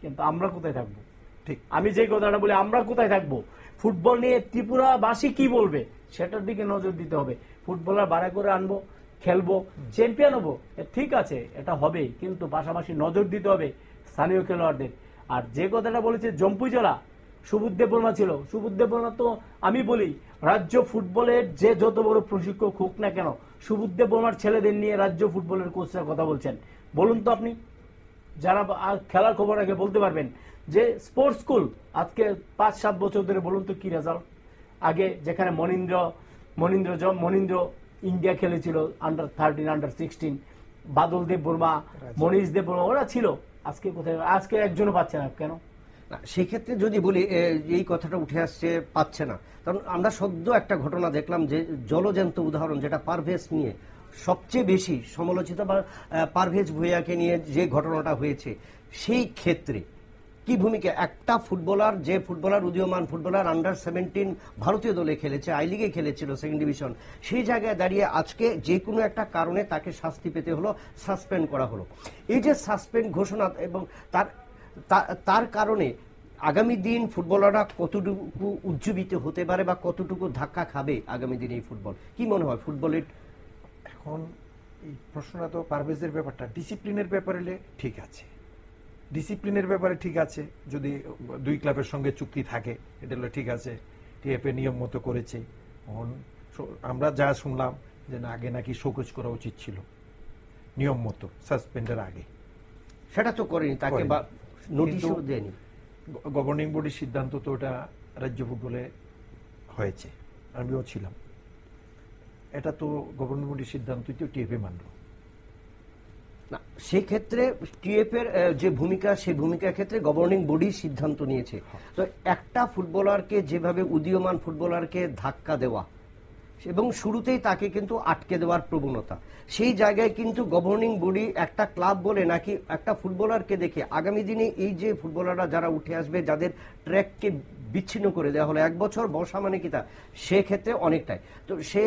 কিন্তু আমরা কোথায় থাকবো? ঠিক আমি যে কথাটা বলি, আমরা কোথায় থাকবো? ফুটবল নিয়ে ত্রিপুরাবাসী কি বলবে সেটার দিকে নজর দিতে হবে। ফুটবলার ভাড়া করে আনবো, খেলবো, চ্যাম্পিয়ন হবো, ঠিক আছে, এটা হবে, কিন্তু পাশাপাশি নজর দিতে হবে স্থানীয় খেলোয়াড়দের। আর যে কথাটা বলেছে জম্পুই জেলা সুবুদ্ধদেব বর্মা ছিল, সুবুদ্ধদেব বর্মা তো আমি বলি রাজ্য ফুটবলের যে যত বড় প্রশিক্ষক হোক না কেন, সুবুদ্ধদেব বর্মার ছেলেদের নিয়ে রাজ্য ফুটবলের কোচরা কথা বলছেন। বলুন তো আপনি, যারা খেলার খবর আগে বলতে পারবেন যে স্পোর্টস স্কুল আজকে 5-7 বছর ধরে, বলুন তো কি রেজাল্ট? আগে যেখানে মনীন্দ্র ইন্ডিয়া খেলেছিল আন্ডার-13 আন্ডার-16, বাদল দেব বর্মা, মনীষ দেব বর্মা, ওরা ছিল, আজকে কোথায়? আজকে একজনও পাচ্ছে না, কেন? সেক্ষেত্রে যদি বলি এই কথাটা উঠে আসছে পাচ্ছে না, কারণ আমরা সদ্য একটা ঘটনা দেখলাম যে জলজ্যান্ত উদাহরণ, যেটা পারভেজ নিয়ে সবচেয়ে বেশি সমালোচিত, বা পারভেজ ভুঁইয়াকে নিয়ে যে ঘটনাটা হয়েছে, সেই ক্ষেত্রে কি ভূমিকা একটা ফুটবলার, যে ফুটবলার উদীয়মান ফুটবলার আন্ডার-17 ভারতীয় দলে খেলেছে, আই লিগে খেলেছিল, সেকেন্ড ডিভিশন, সেই জায়গায় দাঁড়িয়ে আজকে যে কোনো একটা কারণে তাকে শাস্তি পেতে হলো, সাসপেন্ড করা হলো। এই যে সাসপেন্ড ঘোষণা, এবং তার কারণে আগামী দিন ফুটবলাররা কতটুকু উজ্জীবিত হতে পারে বা কতটুকু ধাক্কা খাবে আগামী দিনে এই ফুটবল, কি মনে হয় ফুটবলের? এখন এই প্রশ্নটা তো পারভেজের ব্যাপারটা ডিসিপ্লিনের ব্যাপারে ঠিক আছে, ডিসিপ্লিনের ব্যাপারে ঠিক আছে, যদি 2 ক্লাবের সঙ্গে চুক্তি থাকে এটা হলো ঠিক আছে, টিএফএ নিয়ম মতো করেছে, এখন আমরা যা শুনলাম যে না, আগে নাকি শোকজ করা উচিত ছিল নিয়ম মতো সাসপেন্ডের আগে, সেটা তো করেনি, তাকে করেনি। নোটিশও কিন্তু দেয়নি। গভর্নিং বডির সিদ্ধান্ত তো ওটা রাজ্য ফুটবলে হয়েছে, আমিও ছিলাম। এটা তো গভর্নিং বডির সিদ্ধান্তই তো টিএফএ মানল। না, সেই ক্ষেত্রে টিএফ এর যে ভূমিকা, সেই ভূমিকার ক্ষেত্রে গভর্নিং বডি সিদ্ধান্ত নিয়েছে। তো একটা ফুটবলারকে যেভাবে, উদীয়মান ফুটবলারকে ধাক্কা দেওয়া এবং শুরুতেই তাকে কিন্তু আটকে দেওয়ার প্রবণতা, সেই জায়গায় কিন্তু গভর্নিং বডি একটা ক্লাব বলে নাকি একটা ফুটবলারকে দেখে আগামী দিনে এই যে ফুটবলাররা যারা উঠে আসবে, যাদের ট্র্যাককে বিচ্ছিন্ন করে দেওয়া হলো, 1 বছর বসা মানে কি তা, সেক্ষেত্রে অনেকটাই। তো সে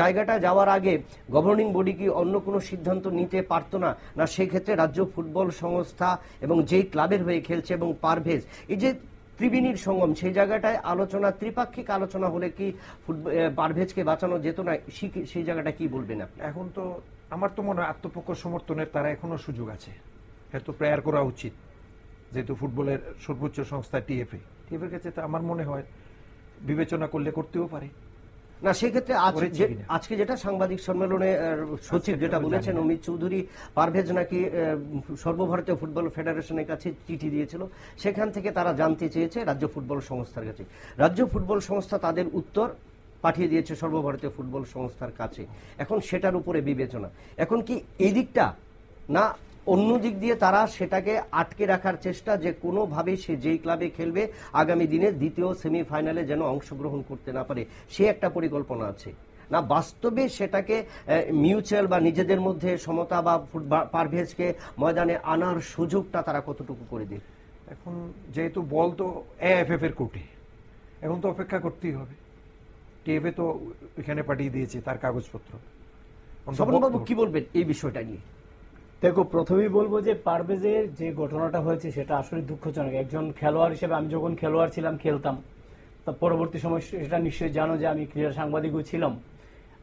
জায়গাটা যাওয়ার আগে গভর্নিং বডি কি অন্য কোনো সিদ্ধান্ত নিতে পারতো না? না, সেক্ষেত্রে রাজ্য ফুটবল সংস্থা এবং যেই ক্লাবের হয়ে খেলছে এবং পারভেজ, এই যে ত্রিবেণীর সঙ্গম, সেই জায়গাটায় আলোচনা, ত্রিপাক্ষিক আলোচনা হলে কি পারভেজকে বাঁচানো যেত না? সেই জায়গাটা কি বলবেন আপনি? এখন তো আমার তো মনে হয় আত্মপক্ষ সমর্থনের তারা এখনো সুযোগ আছে, এত প্রেয়ার করা উচিত, যেহেতু ফুটবলের সর্বোচ্চ সংস্থা টিএফএ এর কাছে তো আমার মনে হয় বিবেচনা করলে করতেও পারে। না, সেক্ষেত্রে করেছে কিনা? আজকে যেটা সাংবাদিক সম্মেলনে সচিব যেটা বলেছেন অমিত চৌধুরী, পারভেজ নাকি সর্বভারতীয় ফুটবল ফেডারেশনের কাছে চিঠি দিয়েছিল, সেখান থেকে তারা জানতে চেয়েছে রাজ্য ফুটবল সংস্থার কাছে। রাজ্য ফুটবল সংস্থা তাদের উত্তর পাঠিয়ে দিয়েছে সর্বভারতীয় ফুটবল সংস্থার কাছে। এখন সেটার উপরে বিবেচনা, এখন কি এই দিকটা না অন্য দিক দিয়ে তারা সেটাকে আটকে রাখার চেষ্টা, যে কোনোভাবেই সে যেই ক্লাবে খেলবে আগামী দিনে দ্বিতীয় সেমিফাইনালে যেন অংশগ্রহণ করতে না পারে, সে একটা পরিকল্পনা আছে? না বাস্তবে সেটাকে মিউচুয়াল বা নিজেদের মধ্যে সমতা বা পারভেজকে ময়দানে আনার সুযোগটা তারা কতটুকু করে দেবে? এখন যেহেতু বল তো এএফএফ এর কোর্টে, এখন তো অপেক্ষা করতেই হবে। টিএফএ তো এখানে পাঠিয়ে দিয়েছে তার কাগজপত্র। স্বপনবাবু কি বলবেন এই বিষয়টা নিয়ে? দেখো, প্রথমেই বলবো যে পারভেজের যে ঘটনাটা হয়েছে সেটা আসলে দুঃখজনক। একজন খেলোয়াড় হিসেবে, আমি যখন খেলোয়াড় ছিলাম, খেলতাম, তা পরবর্তী সময় সেটা নিশ্চয়ই জানো যে আমি ক্রীড়া সাংবাদিকও ছিলাম,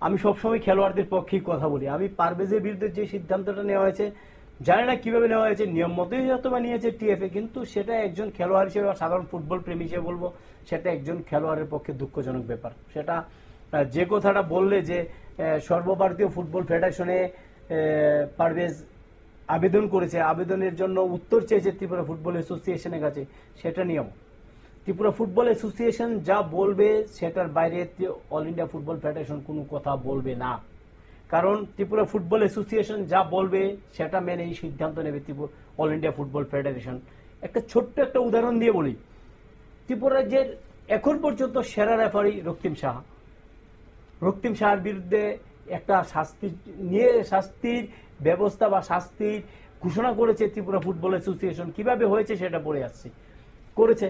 আমি সবসময় খেলোয়াড়দের পক্ষেই কথা বলি। আমি পারভেজের বিরুদ্ধে যে সিদ্ধান্তটা নেওয়া হয়েছে, জানি না কিভাবে নেওয়া হয়েছে, নিয়ম মতোই হয়তো বা নিয়েছে টিএফএ, কিন্তু সেটা একজন খেলোয়াড় হিসেবে বা সাধারণ ফুটবল প্রেমী হিসেবে বলবো, সেটা একজন খেলোয়াড়ের পক্ষে দুঃখজনক ব্যাপার। সেটা যে কথাটা বললে যে সর্বভারতীয় ফুটবল ফেডারেশনে পারভেজ আবেদন করেছে, আবেদনের জন্য উত্তর চেয়েছে ত্রিপুরা ফুটবল অ্যাসোসিয়েশনের কাছে, সেটা নিয়ম। ত্রিপুরা ফুটবল অ্যাসোসিয়েশন যা বলবে সেটার বাইরে অল ইন্ডিয়া ফুটবল ফেডারেশন কোনো কথা বলবে না, কারণ ত্রিপুরা ফুটবল অ্যাসোসিয়েশন যা বলবে সেটা মেনে এই সিদ্ধান্ত নেবে Tripura all India football federation. একটা ছোট্ট একটা উদাহরণ দিয়ে বলি, ত্রিপুরা রাজ্যের এখন পর্যন্ত সেরা রেফারি রক্তিম সাহা। রক্তিম সাহার বিরুদ্ধে একটা শাস্তির ব্যবস্থা বা শাস্তির ঘোষণা করেছে ত্রিপুরা ফুটবল অ্যাসোসিয়েশন। কিভাবে হয়েছে সেটা পড়ে আসছে, করেছে।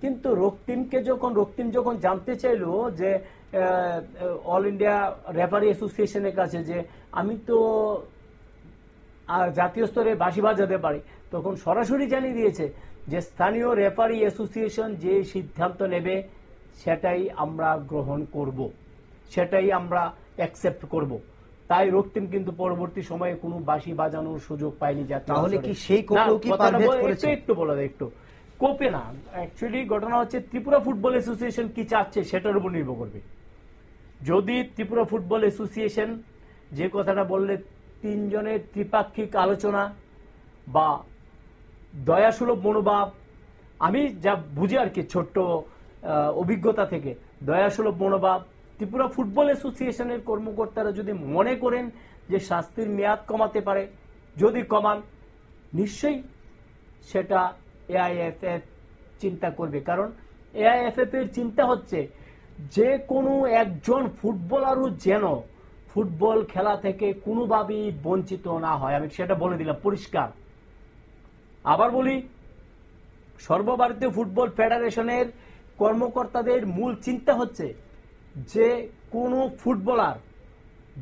কিন্তু রক্তিম যখন জানতে চাইলো যে অল ইন্ডিয়া রেফারি অ্যাসোসিয়েশনের কাছে যে আমি তো জাতীয় স্তরে বাঁশি বাজাতে পারি, তখন সরাসরি জানিয়ে দিয়েছে যে স্থানীয় রেফারি অ্যাসোসিয়েশন যে সিদ্ধান্ত নেবে সেটাই আমরা গ্রহণ করব, সেটাই আমরা অ্যাকসেপ্ট করব। তাই রক্তিম কিন্তু পরবর্তী সময়ে কোনো বাঁশি বাজানোর সুযোগ পায়নি। তাহলে কি সেই কোপেও কি পারভেজ করেছে? একটু বলো, একটু কোপে না, অ্যাকচুয়ালি ঘটনা হচ্ছে ত্রিপুরা ফুটবল অ্যাসোসিয়েশন কি চাচ্ছে সেটার উপর নির্ভর করবে। যদি ত্রিপুরা ফুটবল অ্যাসোসিয়েশন যে কথাটা বললে, তিনজনের ত্রিপাক্ষিক আলোচনা বা দয়াসুলভ মনোভাব, আমি যা বুঝি আর কি ছোট্ট অভিজ্ঞতা থেকে, দয়াসুলভ মনোভাব, ত্রিপুরা ফুটবল অ্যাসোসিয়েশনের কর্মকর্তারা যদি মনে করেন যে শাস্তির মেয়াদ কমাতে পারে, যদি কমান, নিশ্চয়ই সেটা এআইএফএফ চিন্তা করবে। কারণ এআইএফএফ এর চিন্তা হচ্ছে যে কোনো একজন ফুটবলারও যেন ফুটবল খেলা থেকে কোনোভাবেই বঞ্চিত না হয়। আমি সেটা বলে দিলাম পরিষ্কার। আবার বলি, সর্বভারতীয় ফুটবল ফেডারেশনের কর্মকর্তাদের মূল চিন্তা হচ্ছে যে কোনো ফুটবলার,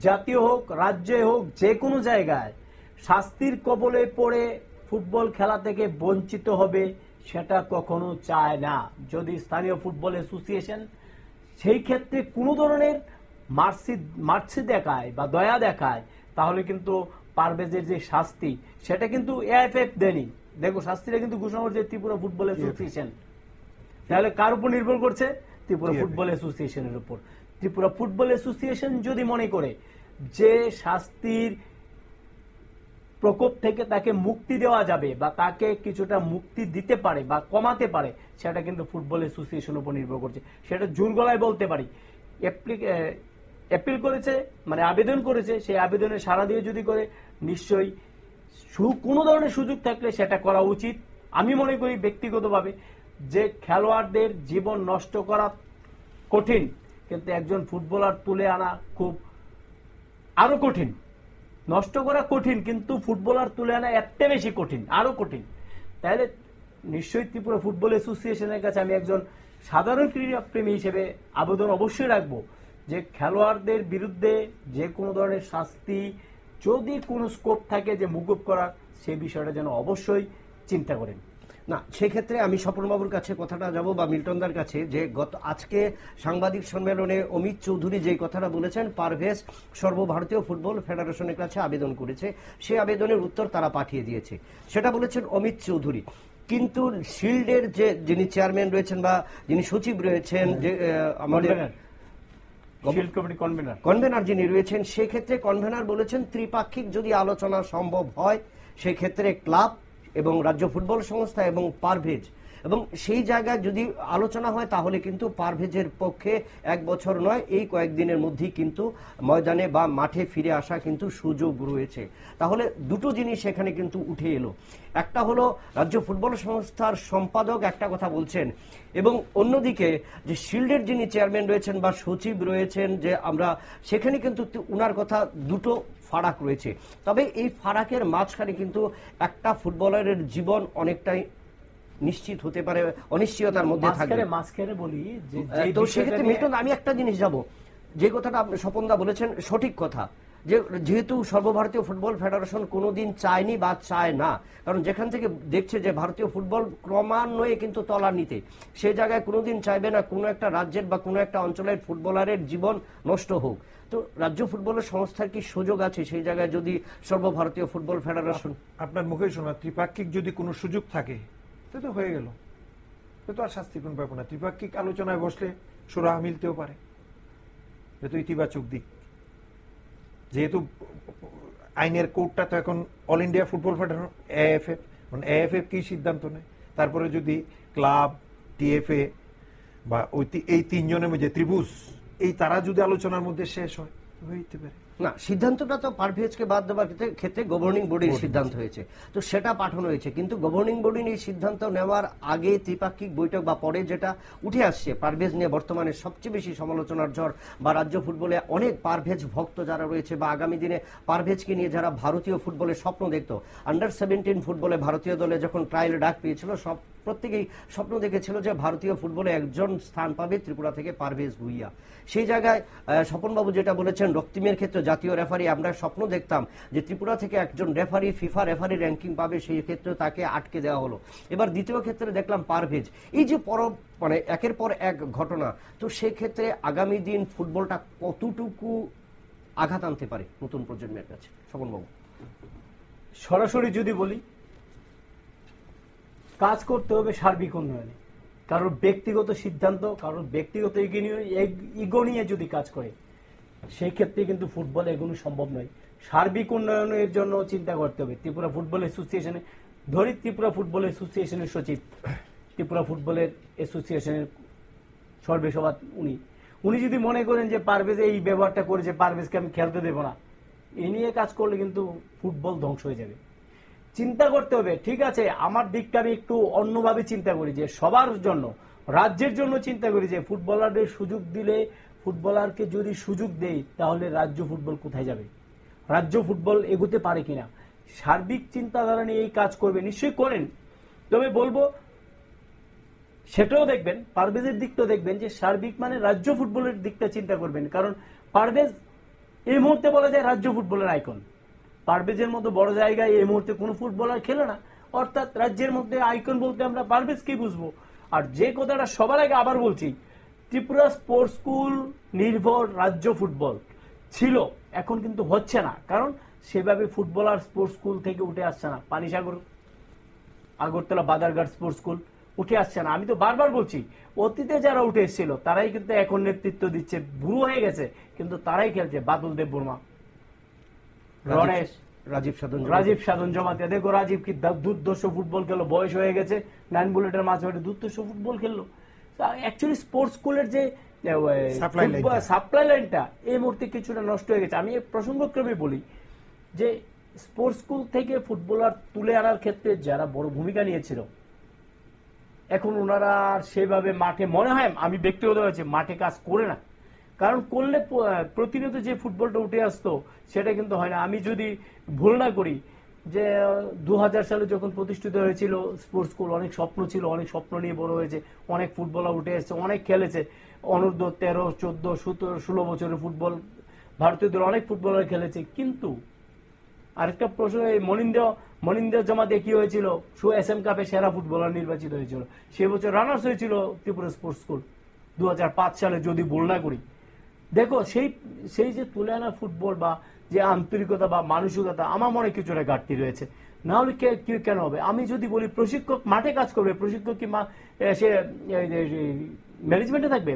জাতীয় হোক, রাজ্যে হোক, যে কোনো জায়গায় শাস্তির কবলে পড়ে ফুটবল খেলা থেকে বঞ্চিত হবে, সেটা কখনো চায় না। যদি স্থানীয় ফুটবল অ্যাসোসিয়েশন সেই ক্ষেত্রে কোনো ধরনের মার্সি দেখায় বা দয়া দেখায়, তাহলে কিন্তু পারভেজের যে শাস্তি সেটা কিন্তু এআইএফএফ দেয়নি। দেখো, শাস্তিটা কিন্তু ঘোষণা করছে ত্রিপুরা ফুটবল অ্যাসোসিয়েশন। তাহলে কার উপর নির্ভর করছে? ত্রিপুরা ফুটবল অ্যাসোসিয়েশনের উপর। ত্রিপুরা ফুটবল অ্যাসোসিয়েশন যদি মনে করে যে শাস্তির প্রকোপ থেকে তাকে মুক্তি দেওয়া যাবে বা তাকে কিছুটা মুক্তি দিতে পারে বা কমাতে পারে, সেটা কিন্তু ফুটবল অ্যাসোসিয়েশনের উপর নির্ভর করছে। সেটা জোর গলায় বলতে পারি। অ্যাপিল করেছে, মানে আবেদন করেছে, সেই আবেদনে সাড়া দিয়ে যদি করে, নিশ্চয়ই কোনো ধরনের সুযোগ থাকলে সেটা করা উচিত। আমি মনে করি ব্যক্তিগতভাবে যে খেলোয়াড়দের জীবন নষ্ট করা কঠিন, কিন্তু একজন ফুটবলার তুলে আনা খুব আরো কঠিন। নষ্ট করা কঠিন, কিন্তু ফুটবলার তুলে আনা এত বেশি কঠিন, আরো কঠিন। তাহলে নিশ্চয়ই ত্রিপুরা ফুটবল অ্যাসোসিয়েশনের কাছে আমি একজন সাধারণ ক্রীড়া প্রেমী হিসেবে আবেদন অবশ্যই রাখবো যে খেলোয়াড়দের বিরুদ্ধে যে কোনো ধরনের শাস্তি যদি কোনো স্কোপ থাকে যে মুকুব করার, সেই বিষয়টা যেন অবশ্যই চিন্তা করেন। না, সেক্ষেত্রে আমি স্বপনবাবুর কাছে কথাটা যাব বা মিল্টনদার কাছে, যে আজকে সাংবাদিক সম্মেলনে অমিত চৌধুরী যে কথাটা বলেছেন, পারভেজ সর্বভারতীয় ফুটবল ফেডারেশনের কাছে আবেদন করেছে, সেই আবেদনের উত্তর তারা পাঠিয়ে দিয়েছে, সেটা বলেছেন অমিত চৌধুরী। কিন্তু শিল্ডের যে যিনি চেয়ারম্যান রয়েছেন বা যিনি সচিব রয়েছেন, যে আমাদের কনভেনার যিনি রয়েছেন, সেক্ষেত্রে কনভেনার বলেছেন ত্রিপাক্ষিক যদি আলোচনা সম্ভব হয়, সেক্ষেত্রে ক্লাব এবং রাজ্য ফুটবল সংস্থা এবং পারভেজ, এবং সেই জায়গায় যদি আলোচনা হয় তাহলে কিন্তু পারভেজের পক্ষে 1 বছর নয়, এই কয়েকদিনের মধ্যেই কিন্তু ময়দানে বা মাঠে ফিরে আসা কিন্তু সুযোগ রয়েছে। তাহলে দুটো জিনিস এখানে কিন্তু উঠে এলো। একটা হলো রাজ্য ফুটবল সংস্থার সম্পাদক একটা কথা বলছেন, এবং অন্যদিকে যে শিল্ডের যিনি চেয়ারম্যান রয়েছেন বা সচিব রয়েছেন, যে আমরা সেখানে কিন্তু উনার কথা দুটো ফারাক রয়েছে। তবে এই ফারাকের মাঝখানে কিন্তু একটা ফুটবলারের জীবন অনেকটাই নিশ্চিত হতে পারে, অনিশ্চয়তার মধ্যে থাকবে। মাঝখানে বলি যে তো সেক্ষেত্রে মিল্টন, আমি একটা জিনিস যাব, যে কথাটা আপনি স্বপনদা বলেছেন সঠিক কথা, যে যেহেতু সর্বভারতীয় ফুটবল ফেডারেশন কোনোদিন চায়নি বা চায় না, কারণ যেখান থেকে দেখছে যে ভারতীয় ফুটবল ক্রমান্বয়ে কিন্তু তলানিতে, সেই জায়গায় কোনোদিন চাইবে না কোনো একটা রাজ্যের বা কোনো একটা অঞ্চলের ফুটবলারের জীবন নষ্ট হোক। তো রাজ্য ফুটবলের সংস্থার কি সুযোগ আছে সেই জায়গায় যদি সর্বভারতীয় ফুটবল ফেডারেশন? আপনার মুখে শোনা ত্রিপাক্ষিক যদি কোনো সুযোগ থাকে তো হয়ে গেল, তো আর শাস্তি কোন ব্যাপার না। ত্রিপাক্ষিক আলোচনায় বসলে সুরাহা মিলতেও পারে, এটা ইতিবাচক দিক। যেহেতু আইনের কোর্টটা তো এখন all India football federation, AFF, AFF কি সিদ্ধান্ত নেয়, তারপরে যদি ক্লাব, টিএফএ বা ওই এই তিনজনের মধ্যে ত্রিভুজ, এই তারা যদি আলোচনার মধ্যে শেষ হয় হইতে পারে। না, সিদ্ধান্তটা তো পারভেজকে বাদ দেওয়ার ক্ষেত্রে গভর্নিং বডির সিদ্ধান্ত হয়েছে, তো সেটা পাঠানো হয়েছে। কিন্তু গভর্নিং বডি এই সিদ্ধান্ত নেওয়ার আগে ত্রিপাক্ষিক বৈঠক বা পরে যেটা উঠে আসছে, পারভেজ নিয়ে বর্তমানে সবচেয়ে বেশি সমালোচনার ঝড়, বা রাজ্য ফুটবলে অনেক পারভেজ ভক্ত যারা রয়েছে বা আগামী দিনে পারভেজকে নিয়ে যারা ভারতীয় ফুটবলের স্বপ্ন দেখত, আন্ডার 17 ফুটবলে ভারতীয় দলে যখন ট্রায়াল ডাক পেয়েছিল, সব প্রত্যেকেই স্বপ্ন দেখেছিল যে ভারতীয় ফুটবলে একজন স্থান পাবে ত্রিপুরা থেকে পারভেজ ভুইয়া। সেই জায়গায় স্বপনবাবু যেটা বলেছেন, রক্তিমের ক্ষেত্রে জাতীয় রেফারি, আমরা স্বপ্ন দেখতাম যে ত্রিপুরা থেকে একজন রেফারি ফিফা রেফারি র্যাঙ্কিং পাবে, সেই ক্ষেত্রে তাকে আটকে দেওয়া হলো। এবার দ্বিতীয় ক্ষেত্রে দেখলাম পারভেজ। এই যে মানে একের পর এক ঘটনা, তো সেই ক্ষেত্রে আগামী দিন ফুটবলটা কতটুকু আঘাত আনতে পারে নতুন প্রজন্মের কাছে? স্বপনবাবু, সরাসরি যদি বলি, কাজ করতে হবে সার্বিক উন্নয়নে। কারোর ব্যক্তিগত সিদ্ধান্ত, কারোর ব্যক্তিগত ইগো নিয়ে যদি কাজ করে, সেই ক্ষেত্রে কিন্তু ফুটবল এগুলো সম্ভব নয়। সার্বিক উন্নয়নের জন্য চিন্তা করতে হবে। ত্রিপুরা ফুটবল অ্যাসোসিয়েশনে ধরি, ত্রিপুরা ফুটবল অ্যাসোসিয়েশনের সচিব, ত্রিপুরা ফুটবলের অ্যাসোসিয়েশনের সর্বেসভা উনি যদি মনে করেন যে পারভেজ এই ব্যবহারটা করেছে, পারভেজকে আমি খেলতে দেবো না, এই নিয়ে কাজ করলে কিন্তু ফুটবল ধ্বংস হয়ে যাবে। চিন্তা করতে হবে, ঠিক আছে, আমার দিকটা আমি একটু অন্যভাবে চিন্তা করি, যে সবার জন্য, রাজ্যের জন্য চিন্তা করি, যে ফুটবলারদের সুযোগ দিলে, ফুটবলারকে যদি সুযোগ দেই, তাহলে রাজ্য ফুটবল কোথায় যাবে, রাজ্য ফুটবল এগোতে পারে কিনা। সার্বিক চিন্তাধারা নিয়ে এই কাজ করবে, নিশ্চয়ই করেন। তবে বলবো সেটাও দেখবেন, পারভেজের দিকটাও দেখবেন, যে সার্বিক মানে রাজ্য ফুটবলের দিকটা চিন্তা করবেন। কারণ পারভেজ এই মুহূর্তে বলা যায় রাজ্য ফুটবলের আইকন। পারভেজের মতো বড় জায়গায় এই মুহূর্তে কোনো ফুটবলার খেলে না, অর্থাৎ রাজ্যের মধ্যে আইকন বলতে আমরা পারভেজকেই বুঝবো। আর যে কথাটা সবার আগে আবার বলছি, ত্রিপুরা স্পোর্টস স্কুল নির্ভর রাজ্য ফুটবল ছিল, এখন কিন্তু হচ্ছে না, কারণ সেভাবে ফুটবলার স্পোর্টস স্কুল থেকে উঠে আসছে না। পানিসাগর, আগরতলা বাদারঘাট স্পোর্টস স্কুল, উঠে আসছে না। আমি তো বারবার বলছি, অতীতে যারা উঠে এসেছিল তারাই কিন্তু এখন নেতৃত্ব দিচ্ছে, বুড়ো হয়ে গেছে কিন্তু তারাই খেলছে। বাদল দেব বর্মা, রণেশ, রাজীব সাধন জমাতিয়া, দেখো রাজীব কি দুর্দর্শ ফুটবল খেললো, বয়স হয়ে গেছে, 9 বুলেটের মাঝে দুর্দর্শ ফুটবল খেললো। অ্যাকচুয়ালি স্পোর্টস স্কুলের যে সাপ্লাই লাইনটা এই মুহূর্তে কিছুটা নষ্ট হয়ে গেছে। আমি প্রসঙ্গক্রমে বলি যে স্পোর্টস স্কুল থেকে ফুটবলার তুলে আনার ক্ষেত্রে যারা বড় ভূমিকা নিয়েছিল, এখন ওনারা সেভাবে মাঠে, মনে হয় আমি ব্যক্তিগত হয়েছে, মাঠে কাজ করে না। কারণ করলে প্রতিনিয়ত যে ফুটবলটা উঠে আসতো সেটা কিন্তু হয় না। আমি যদি ভুল না করি যে 2000 সালে যখন প্রতিষ্ঠিত হয়েছিল স্পোর্টস স্কুল, অনেক স্বপ্ন ছিল, অনেক স্বপ্ন নিয়ে বড় হয়েছে, অনেক ফুটবলার উঠে এসেছে, অনেক খেলেছে। অনূর্ধ্ব 13, 14, 17, 16 বছরের ফুটবল ভারতীয় দল অনেক ফুটবলার খেলেছে। কিন্তু আরেকটা প্রশ্ন, এই মনিন্দ্র জমাতে কি হয়েছিল, এসএম কাপে সেরা ফুটবলার নির্বাচিত হয়েছিল, সে বছর রানার্স হয়েছিল ত্রিপুরা স্পোর্টস স্কুল 2005 সালে, যদি ভুল না করি। দেখো সেই যে তুলে আনা ফুটবল বা যে আন্তরিকতা বা মানসিকতা, আমার মনে কিছুটা ঘাটতি রয়েছে। না হলে কেন হবে? আমি যদি বলি প্রশিক্ষক মাঠে কাজ করবে, প্রশিক্ষক কি সে ম্যানেজমেন্টে থাকবে?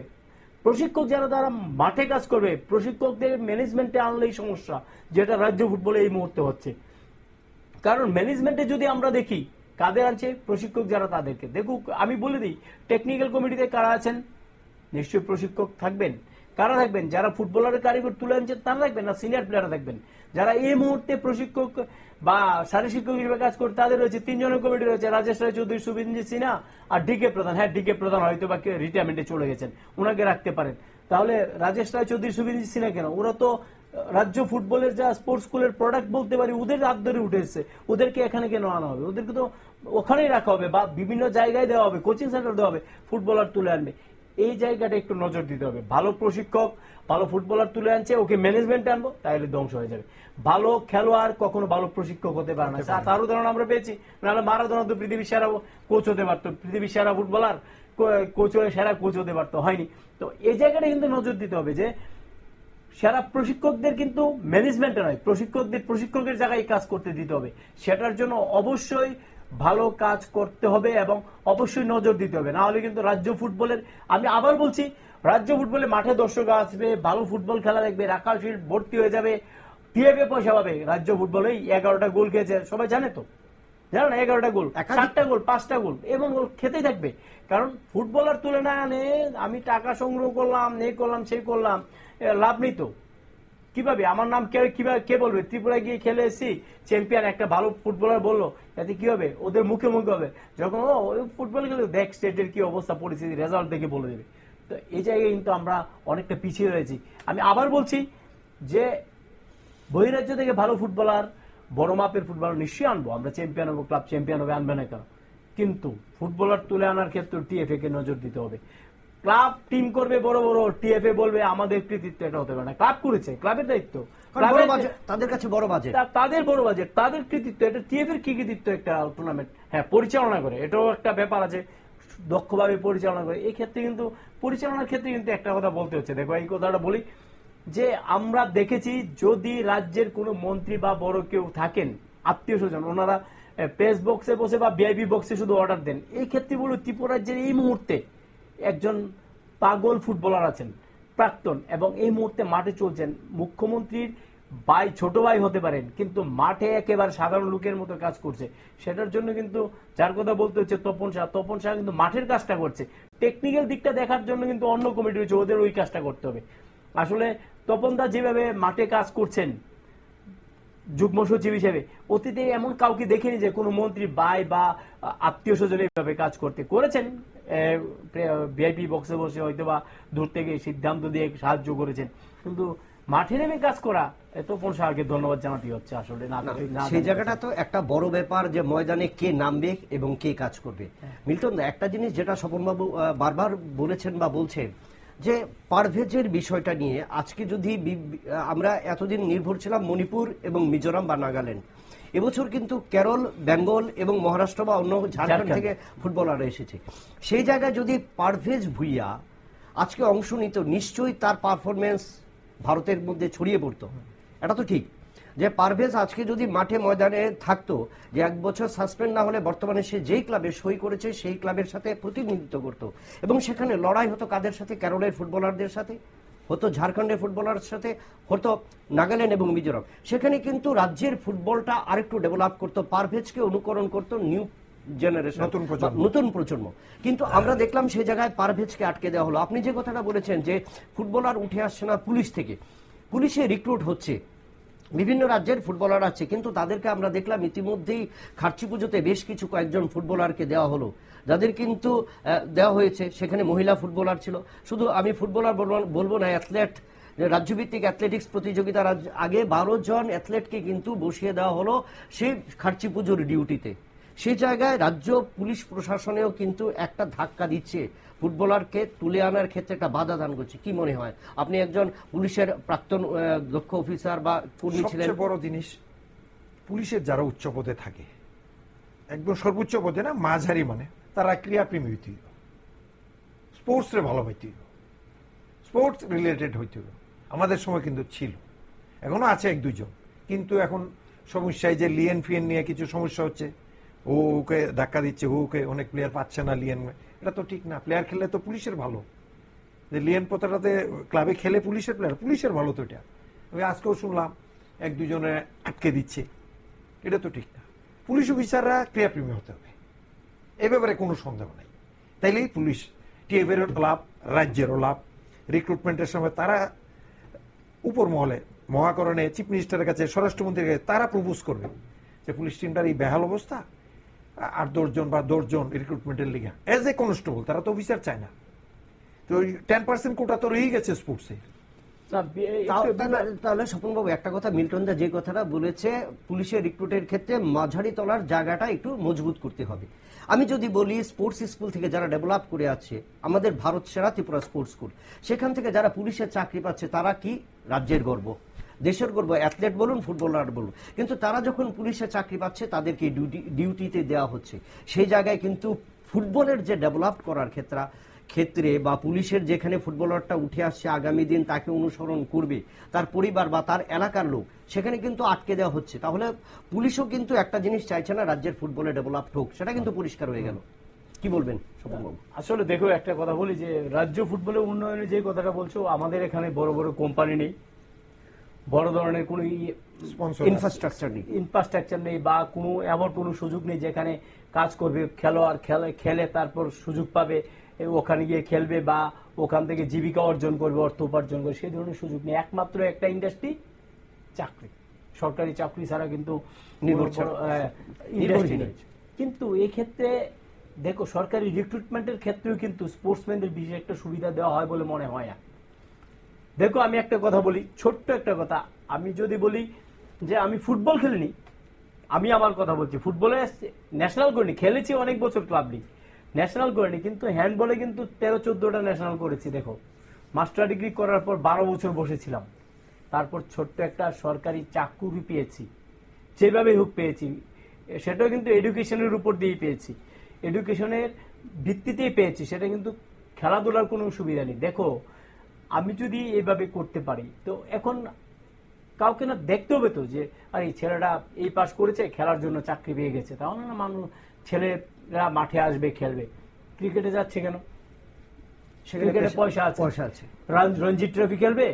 প্রশিক্ষক যারা তারা মাঠে কাজ করবে, প্রশিক্ষকদের ম্যানেজমেন্টে আনলেই সমস্যা, যেটা রাজ্য ফুটবলে এই মুহূর্তে হচ্ছে। কারণ ম্যানেজমেন্টে যদি আমরা দেখি কাদের আনছে, প্রশিক্ষক যারা তাদেরকে দেখুক। আমি বলে দিই, টেকনিক্যাল কমিটিতে কারা আছেন, নিশ্চয়ই প্রশিক্ষক থাকবেন। কারা থাকবেন? যারা ফুটবলারের কারিগর তুলে আনছেন তারা থাকবেন, না সিনিয়র প্লেয়াররা থাকবেন। যারা এই মুহূর্তে প্রশিক্ষক বা শারী শিক্ষক হিসেবে কাজ করে তাদের রয়েছে 3 জনের কমিটি রয়েছে, রাজেশ রায় চৌধুরী, শুভেন্দু সিনহা আর ডিকে প্রধান। হ্যাঁ, ডিকে প্রধান হয়তো বা রিটায়ারমেন্টে চলে গেছেন, ওনাকে রাখতে পারেন। তাহলে রাজেশ রায় চৌধুরী, শুভেন্দু সিনহা কেন? ওরা তো রাজ্য ফুটবলের যা স্পোর্টস স্কুলের প্রোডাক্ট বলতে পারি, ওদের হাত ধরে উঠে এসছে। ওদেরকে এখানে কেন আনা হবে? ওদেরকে তো ওখানেই রাখা হবে বা বিভিন্ন জায়গায় দেওয়া হবে, কোচিং সেন্টার দেওয়া হবে, ফুটবলার তুলে আনবে। এই জায়গাটা একটু নজর দিতে হবে। ভালো প্রশিক্ষক, ভালো ফুটবলার তুলে আনছে, ওকে ম্যানেজমেন্টে আনবো, তাহলে ধ্বংস হয়ে যাবে। ভালো খেলোয়াড় কখনো ভালো প্রশিক্ষক হতে পারে না। তার উদাহরণ আমরা পেয়েছি। নাহলে মারাদোনা তো পৃথিবীর সেরা কোচ হতে পারতো, পৃথিবীর সেরা ফুটবলার কোচ হয়ে সেরা কোচ হতে পারতো, হয়নি। তো এই জায়গাটা কিন্তু নজর দিতে হবে যে সেরা প্রশিক্ষকদের কিন্তু ম্যানেজমেন্টে নয়, প্রশিক্ষকের জায়গায় কাজ করতে দিতে হবে। সেটার জন্য অবশ্যই ভালো কাজ করতে হবে এবং অবশ্যই নজর দিতে হবে। না হলে কিন্তু রাজ্য ফুটবলের, আমি আবার বলছি, রাজ্য ফুটবলে মাঠে দর্শক আসবে, ভালো ফুটবল খেলা দেখবে, রাখাল ফিল্ড ভর্তি হয়ে যাবে, টিএফএ পয়সা পাবে। রাজ্য ফুটবলে 11টা গোল খেয়েছে, সবাই জানে তো, জানো না? 11টা গোল, 7টা গোল, 5টা গোল, এবং গোল খেতেই থাকবে। কারণ ফুটবলার তুলে না আনে, আমি টাকা সংগ্রহ করলাম, এই করলাম, সেই করলাম, লাভ নেই তো। কিভাবে আমার নাম কে বলবে? ত্রিপুরায় গিয়ে খেলে এসেছি, চ্যাম্পিয়ন, একটা ভালো ফুটবলার বললো, তাতে কি হবে? ওদের মুখে মুখে হবে, যখন ফুটবল খেলে দেখ স্টেটের কি অবস্থা, পরিস্থিতি, রেজাল্ট দেখে বলে দেবে। তো এই জায়গায় কিন্তু আমরা অনেকটা পিছিয়ে রয়েছি। আমি আবার বলছি যে বহিরাজ্য থেকে ভালো ফুটবলার, বড় মাপের ফুটবলার নিশ্চয়ই আনবো আমরা, চ্যাম্পিয়ন হবো, ক্লাব চ্যাম্পিয়ন হবে, আনবে না কেন? কিন্তু ফুটবলার তুলে আনার ক্ষেত্রে টিএফএ কে নজর দিতে হবে। ক্লাব টিম করবে বড় বড়, টিএফএ বলবে আমাদের কৃতিত্ব, এটা হতে পারে না। ক্লাব করেছে, ক্লাবের দায়িত্ব, তাদের কাছে বড় বাজেট, তাদের বড় বাজেট, তাদের কৃতিত্ব। এটা টিএফএর কি কৃতিত্ব? একটা টুর্নামেন্ট হ্যাঁ পরিচালনা করে, এটাও একটা ব্যাপার আছে, দক্ষভাবে পরিচালনা করে। এই ক্ষেত্রে কিন্তু পরিচালনার ক্ষেত্রে কিন্তু একটা কথা বলতে হচ্ছে। দেখো, এই কথাটা বলি যে আমরা দেখেছি, যদি রাজ্যের কোনো মন্ত্রী বা বড় কেউ থাকেন, আত্মীয় স্বজন, ওনারা প্রেস বক্সে বসে বা ভিআইপি বক্সে শুধু অর্ডার দেন। এই ক্ষেত্রে বলুন, ত্রিপুরা রাজ্যের এই মুহূর্তে একজন পাগল ফুটবলার আছেন, প্রাক্তন, এবং এই মুহূর্তে মাঠে চলছেন। মুখ্যমন্ত্রীর ছোট ভাই হতে পারেন, কিন্তু মাঠে একেবারে সাধারণ লোকের মতো কাজ করছে। সেটার জন্য কিন্তু যার কথা বলতে হচ্ছে তপন শাহ কিন্তু মাঠের কাজটা করছে। টেকনিক্যাল দিকটা দেখার জন্য কিন্তু অন্য কমিটি রয়েছে, ওদের ওই কাজটা করতে হবে। আসলে তপনদা যেভাবে মাঠে কাজ করছেন যুগ্ম সচিব হিসেবে, অতীতে এমন কাউকে দেখিনি যে কোনো মন্ত্রী ভাই বা আত্মীয় স্বজন এইভাবে কাজ করেছেন। ভিআইপি বক্সে বসে হয়তো বা দূর থেকে সিদ্ধান্ত দিয়ে সাহায্য করেছেন, কিন্তু মাঠে নেমে কাজ করা, তপন শাহকে ধন্যবাদ জানাতে হচ্ছে। আসলে সেই জায়গাটা তো একটা বড় ব্যাপার যে ময়দানে কে নামবে এবং কে কাজ করবে। মিল্টন, একটা জিনিস যেটা স্বপনবাবু বারবার বলেছেন বা বলছেন, যে পারভেজের বিষয়টা নিয়ে আজকে যদি আমরা এতদিন নির্ভর ছিলাম মণিপুর এবং মিজোরাম বা নাগাল্যান্ড, এবছর কিন্তু কেরল, বেঙ্গল এবং মহারাষ্ট্র বা অন্য ঝাড়খণ্ড থেকে ফুটবলাররা এসেছে। সেই জায়গায় যদি পারভেজ ভুইয়া আজকে অংশ নিত, নিশ্চয়ই তার পারফরমেন্স ভারতের মধ্যে ছড়িয়ে পড়তো, এটা তো ঠিক। যে পারভেজ আজকে যদি মাঠে ময়দানে থাকতো, যে 1 বছর সাসপেন্ড না হলে বর্তমানে সে যেই ক্লাবে সই করেছে সেই ক্লাবের সাথে প্রতিনিধিত্ব করত, এবং সেখানে লড়াই হতো কাদের সাথে? কেরলের ফুটবলারদের সাথে, হতো ঝাড়খণ্ডের ফুটবলারের সাথে, হতো নাগাল্যান্ড এবং মিজোরাম। সেখানে কিন্তু রাজ্যের ফুটবলটা আরেকটু ডেভেলপ করতো, পারভেজকে অনুকরণ করতো নিউ জেনারেশন, নতুন প্রজন্ম। কিন্তু আমরা দেখলাম সেই জায়গায় পারভেজকে আটকে দেওয়া হলো। আপনি যে কথাটা বলেছেন যে ফুটবলার উঠে আসছে না পুলিশ থেকে, পুলিশে রিক্রুট হচ্ছে, বিভিন্ন রাজ্যের ফুটবলার আছে, কিন্তু তাদেরকে আমরা দেখলাম ইতিমধ্যেই খার্চি পুজোতে বেশ কিছু কয়েকজন ফুটবলারকে দেওয়া হলো, যাদের কিন্তু দেওয়া হয়েছে। সেখানে মহিলা ফুটবলার ছিল, শুধু আমি ফুটবলার বলবো না, অ্যাথলেট, রাজ্যভিত্তিক অ্যাথলেটিক্স প্রতিযোগিতার আগে 12 জন অ্যাথলেটকে কিন্তু বসিয়ে দেওয়া হলো সেই খার্চি পুজোর ডিউটিতে। সেই জায়গায় রাজ্য পুলিশ প্রশাসনেও কিন্তু একটা ধাক্কা দিচ্ছে, ফুটবলারকে তুলে আনার ক্ষেত্রে একটা বাধা দান করছে। কি মনে হয়? আপনি একজন পুলিশের প্রাক্তন দক্ষ অফিসার বা কর্মী ছিলেন। সবচেয়ে বড় জিনিস, পুলিশের যারা উচ্চ পদে থাকে, একদম সর্বোচ্চ পদে না, মাঝারি মানে, তারা ক্রীড়াপ্রেমী হইতে হইব, স্পোর্টস রে ভালোবাসতে হইব, স্পোর্টস রিলেটেড হইতে হইব। আমাদের সময় কিন্তু ছিল, এখনো আছে 1-2 জন, কিন্তু এখন সমস্যায় যে লিয়েন ফিয়েন নিয়ে কিছু সমস্যা হচ্ছে, ও ওকে ধাক্কা দিচ্ছে, ওকে অনেক প্লেয়ার পাচ্ছে না লিয়েন, এটা তো ঠিক না। প্লেয়ার খেললে তো পুলিশের ভালো, যে লিয়েন পোতাটাতে ক্লাবে খেলে পুলিশের প্লেয়ার, পুলিশের ভালো তো এটা। আমি আজকেও শুনলাম 1-2 জনে আটকে দিচ্ছে, এটা তো ঠিক না। পুলিশ অফিসাররা ক্রীড়াপ্রেমী হতে হবে, এ ব্যাপারে কোনো সন্দেহ নেই। তাইলেই পুলিশ টিএফেরও লাভ, রাজ্যেরও লাভ। রিক্রুটমেন্টের সময় তারা উপর মহলে, মহাকরণে, চিফ মিনিস্টারের কাছে, স্বরাষ্ট্রমন্ত্রীর কাছে তারা প্রপোজ করবে যে পুলিশ টিমটার এই বেহাল অবস্থা, 8-10 জন বা 10 জন রিক্রুটমেন্টের লিগে এজ এ কনস্টেবল, তারা তো অফিসার চায় না। তো 10% কোটা তো রয়েই গেছে স্পোর্টসে। তাহলে স্বপনবাবু একটা কথা, মিল্টন দা যে কথাটা বলেছে, পুলিশের রিক্রুটের ক্ষেত্রে মাঝারি তলার জায়গাটা একটু মজবুত করতে হবে। আমি যদি বলি স্পোর্টস স্কুল থেকে যারা ডেভেলপ করে আছে, আমাদের ভারত সেরা ত্রিপুরা স্পোর্টস স্কুল, সেখান থেকে যারা পুলিশের চাকরি পাচ্ছে তারা কি রাজ্যের গর্ব, দেশের গর্ব, অ্যাথলেট বলুন, ফুটবলার বলুন। কিন্তু তারা যখন পুলিশের চাকরি পাচ্ছে তাদেরকে ডিউটিতে দেওয়া হচ্ছে। সেই জায়গায় কিন্তু ফুটবলের যে ডেভেলপ করার ক্ষেত্রে বা পুলিশের যেখানে ফুটবলারটা উঠে আসছে, আগামী দিন তাকে অনুসরণ করবে তার পরিবার বা তার এলাকার লোক, সেখানে কিন্তু আটকে দেওয়া হচ্ছে। তাহলে পুলিশও কিন্তু একটা জিনিস চাইছে না রাজ্যের ফুটবলে ডেভেলপ হোক, সেটা কিন্তু পরিষ্কার হয়ে গেল। কি বলবেন স্বপনবাবু? আসলে দেখো, একটা কথা বলি যে রাজ্য ফুটবলের উন্নয়নে যে কথাটা বলছো, আমাদের এখানে বড় বড় কোম্পানি নেই, বড় ধরনের কোনো ইনফ্রাস্ট্রাকচার নেই, বা কোনো এমন কোনো সুযোগ নেই যেখানে কাজ করবে, খেলোয়াড় খেলে তারপর সুযোগ পাবে, ওখানে গিয়ে খেলবে বা ওখান থেকে জীবিকা অর্জন করবে, অর্থ উপার্জন করবে, সেই ধরনের সুযোগ নেই। একমাত্র একটা ইন্ডাস্ট্রি, চাকরি, সরকারি চাকরি ছাড়া কিন্তু ইন্ডাস্ট্রি নেই। কিন্তু এই ক্ষেত্রে দেখো, সরকারি রিক্রুটমেন্টের ক্ষেত্রেও কিন্তু স্পোর্টসম্যানদের বিশেষ একটা সুবিধা দেওয়া হয় বলে মনে হয় না। দেখো, আমি একটা কথা বলি, ছোট্ট একটা কথা, আমি যদি বলি যে আমি ফুটবল খেলিনি, আমি আমার কথা বলছি, ফুটবলে ন্যাশনাল করিনি, খেলেছি অনেক বছর ক্লাব লিগ, ন্যাশনাল করিনি, কিন্তু হ্যান্ডবলে কিন্তু 13-14টা ন্যাশনাল করেছি। দেখো, মাস্টার ডিগ্রি করার পর 12 বছর বসেছিলাম, তারপর ছোট্ট একটা সরকারি চাকরি পেয়েছি, যেভাবে হোক পেয়েছি, সেটাও কিন্তু এডুকেশনের উপর দিয়েই পেয়েছি, এডুকেশনের ভিত্তিতেই পেয়েছি, সেটা কিন্তু খেলাধুলার কোনো সুবিধা নেই। দেখো, আমি যদি এইভাবে করতে পারি, তো এখন কাউকে না দেখতে হবে তো যে আরে এই ছেলেটা এই পাস করেছে, খেলার জন্য চাকরি পেয়ে গেছে, তাহলে না মানুষ, ছেলেরা মাঠে আসবে, খেলবে। ক্রিকেটে যাচ্ছে কেন? ক্রিকেটে পয়সা আছে, রঞ্জি ট্রফি খেলবে,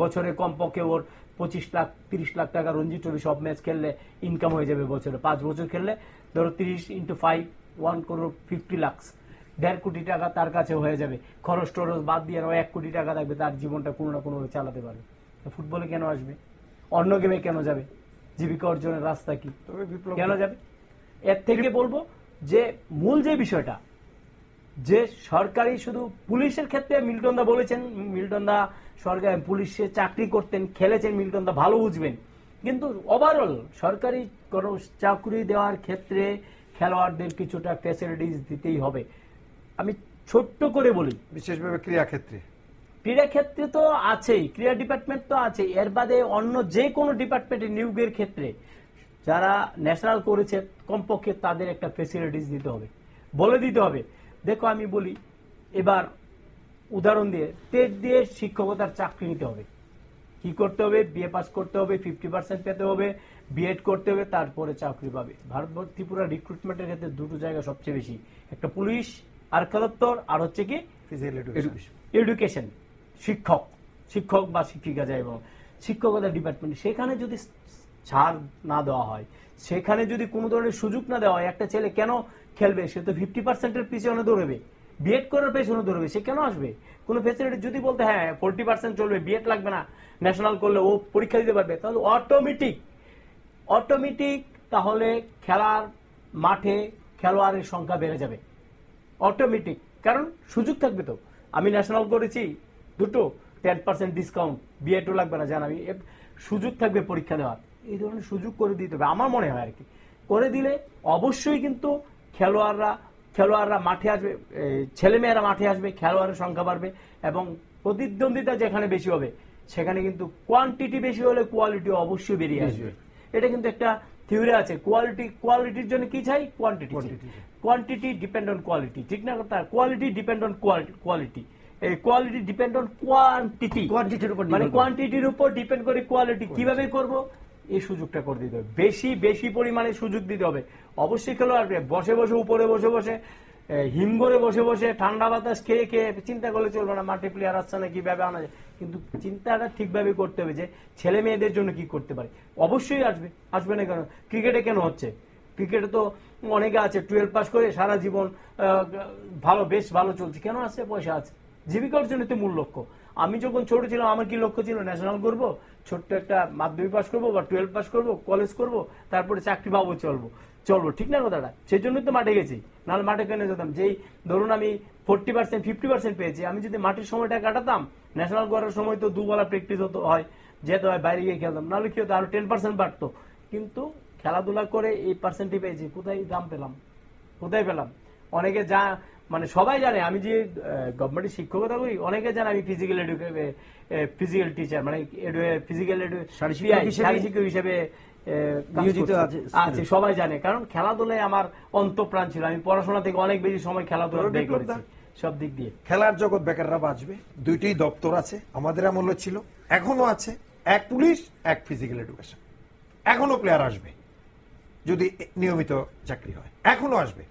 বছরে কমপক্ষে ওর 25 লাখ 30 লাখ টাকা রঞ্জি ট্রফি সব ম্যাচ খেললে ইনকাম হয়ে যাবে বছরে। 5 বছর খেললে ধরো 30 × 5 1 crore 50 লাখ, 1.5 কোটি টাকা তার কাছে হয়ে যাবে। খরচ টরচ বাদ দিয়ে 1 কোটি টাকা থাকবে, তার জীবনটা কোনো না কোনো চালাতে পারবে। ফুটবলে কেন আসবে? অন্য গেমে কেন যাবে? জীবিকা অর্জনের রাস্তা কি? কেন যাবে? এর থেকে বলবো যে মূল যে বিষয়টা, যে সরকারি শুধু পুলিশের ক্ষেত্রে মিল্টন দা বলেছেন, মিল্টন দা সরকারি পুলিশে চাকরি করতেন, খেলেছেন, মিল্টন দা ভালো বুঝবেন, কিন্তু ওভারঅল সরকারি কোনো চাকরি দেওয়ার ক্ষেত্রে খেলোয়াড়দের কিছুটা ফ্যাসিলিটিস দিতেই হবে। আমি ছোট্ট করে বলি, বিশেষভাবে ক্রীড়াক্ষেত্রে, ক্রীড়া ক্ষেত্রে তো আছেই, ক্রীড়া ডিপার্টমেন্ট তো আছে, এর বাদে অন্য যে কোনো ডিপার্টমেন্টে নিয়োগের ক্ষেত্রে যারা ন্যাশনাল করেছে কমপক্ষে তাদের একটা ফেসিলিটিস দিতে হবে, বলে দিতে হবে। দেখো, আমি বলি, এবার উদাহরণ দিয়ে টেট দিয়ে শিক্ষকতার চাকরি নিতে হবে, কি করতে হবে? বিএ পাস করতে হবে, 50% পেতে হবে, বিএড করতে হবে, তারপরে চাকরি পাবে। ভারত ত্রিপুরা রিক্রুটমেন্টের ক্ষেত্রে দুটো জায়গা সবচেয়ে বেশি, একটা পুলিশ আর খেলোত্তর, আর হচ্ছে কি ফিজিক্যাল এডুকেশন। এডুকেশন, শিক্ষক বা শিক্ষিকা যাই বলো, শিক্ষকতা ডিপার্টমেন্ট। সেখানে যদি ছাড় না দেওয়া হয়, সেখানে যদি কোনো ধরনের সুযোগ না দেওয়া হয়, একটা ছেলে কেন খেলবে? সে তো 50%-এর পিছনে দৌড়বে, বিএড করার পেছনে দৌড়বে, সে কেন আসবে? কোনো ফেসিলিটি যদি বলতে হ্যাঁ 40% চলবে, বিএড লাগবে না, ন্যাশনাল করলে ও পরীক্ষা দিতে পারবে, তাহলে অটোমেটিক তাহলে খেলার মাঠে খেলোয়াড়ের সংখ্যা বেড়ে যাবে অটোমেটিক। কারণ সুযোগ থাকবে তো, আমি ন্যাশনাল করেছি দুটো, 10% ডিসকাউন্ট, বিএডও লাগবে না, জানাবি সুযোগ থাকবে পরীক্ষা দেওয়ার। এই ধরনের সুযোগ করে দিতে হবে আমার মনে হয় আর কি। করে দিলে অবশ্যই কিন্তু খেলোয়াড়রা মাঠে আসবে, ছেলেমেয়েরা মাঠে আসবে, খেলোয়াড়ের সংখ্যা বাড়বে, এবং প্রতিদ্বন্দ্বিতা যেখানে বেশি হবে সেখানে কিন্তু কোয়ান্টিটি বেশি হলে কোয়ালিটি অবশ্যই বেরিয়ে আসবে। এটা কিন্তু একটা থিওরি আছে, কোয়ালিটির জন্য কি চাই? কোয়ান্টিটি ডিপেন্ড অন কোয়ালিটি, ঠিক না কথা? Quality depend on quality, quality depend on quantity, মানে কোয়ান্টিটির উপর ডিপেন্ড করে কোয়ালিটি। কিভাবে করব? এই সুযোগটা করে দিতে হবে, বেশি পরিমাণে সুযোগ দিতে হবে। অবশ্যই খেলোয়াড় বসে উপরে বসে হিমঘরে বসে ঠান্ডা বাতাস খেয়ে চিন্তা করলে চলবে না, মাঠে প্লেয়ার আসছে না, কিভাবে আনা যায়। কিন্তু চিন্তাটা ঠিকভাবে করতে হবে যে ছেলে মেয়েদের জন্য কি করতে পারে। অবশ্যই আসবে না কেন? ক্রিকেটে কেন হচ্ছে? ক্রিকেটে তো অনেকে আছে 12 পাস করে সারা জীবন বেশ ভালো চলছে, কেন আছে? পয়সা আছে, জীবিকা অর্জনের তো মূল লক্ষ্য। আমি যখন ছোট ছিলাম আমার কি লক্ষ্য ছিল? ন্যাশনাল করবো, ছোট্ট একটা মাধ্যমিক পাস করবো বা 12 পাস করবো, কলেজ করবো, তারপরে চাকরি পাবো, চলবো, ঠিক না কথাটা? সেই জন্যই তো মাঠে গেছি, নাহলে মাঠে কেন যেতাম? যেই ধরুন আমি 40% 50% পেয়েছি, আমি যদি মাঠের সময়টা কাটাতাম, ন্যাশনাল করার সময় তো দুবেলা প্র্যাকটিস যেতে হয়, বাইরে গিয়ে খেলতাম, নাহলে কি হতো? আরো 10% বাড়তো। কিন্তু খেলাধুলা করে এই পার্সেন্টই পেয়েছি, কোথায় দাম পেলাম? অনেকে মানে সবাই জানে আমি যে গভর্নমেন্টের শিক্ষকতা করি, অনেকে জানে আমি ফিজিক্যাল টিচার, মানে ফিজিক্যাল শিক্ষক হিসেবে নিয়োজিত আছে, সবাই জানে। কারণ খেলাধুলায় আমার অন্তঃপ্রাণ ছিল, আমি পড়াশোনা থেকে অনেক বেশি সময় খেলাধুলা ব্যয় করেছি সব দিক দিয়ে। খেলার জগৎ বেকাররা বাঁচবে, দুইটাই দপ্তর আছে, আমাদের আমলে ছিল, এখনো আছে, এক পুলিশ এক ফিজিক্যাল এডুকেশন। এখনো প্লেয়ার আসবে যদি নিয়মিত চাকরি হয়, এখনো আসবে।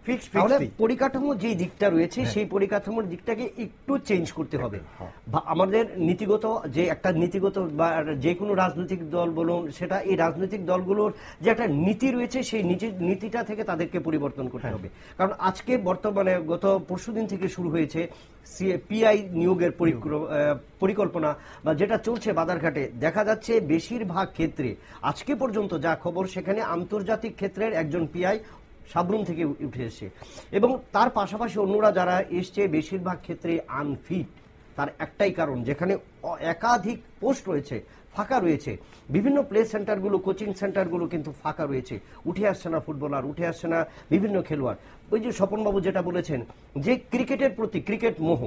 পরিকাঠামো যে দিকটা রয়েছে সেই পরিকাঠামোর দিকটাকে একটু চেঞ্জ করতে হবে। আমাদের নীতিগত বা যে কোনো রাজনৈতিক দল বলুন, সেটা এই রাজনৈতিক দলগুলোর যে একটা নীতি রয়েছে সেই নীতিটা থেকে তাদেরকে পরিবর্তন করতে হবে। কারণ আজকে বর্তমানে গত পরশুদিন থেকে শুরু হয়েছে পিআই নিয়োগের পরিকল্পনা বা যেটা চলছে বাজারঘাটে, দেখা যাচ্ছে বেশিরভাগ ক্ষেত্রে আজকে পর্যন্ত যা খবর, সেখানে আন্তর্জাতিক ক্ষেত্রের একজন পিআই সাবরুম থেকে উঠে এসছে, এবং তার পাশাপাশি অন্যরা যারা এসছে বেশিরভাগ ক্ষেত্রে আনফিট। তার একটাই কারণ, যেখানে একাধিক পোস্ট রয়েছে, ফাঁকা রয়েছে, বিভিন্ন প্লে সেন্টারগুলো, কোচিং সেন্টারগুলো কিন্তু ফাঁকা রয়েছে, উঠে আসছে না ফুটবলার, উঠে আসছে না বিভিন্ন খেলোয়াড়। ওই যে স্বপনবাবু যেটা বলেছেন যে ক্রিকেটের প্রতি ক্রিকেট মোহ,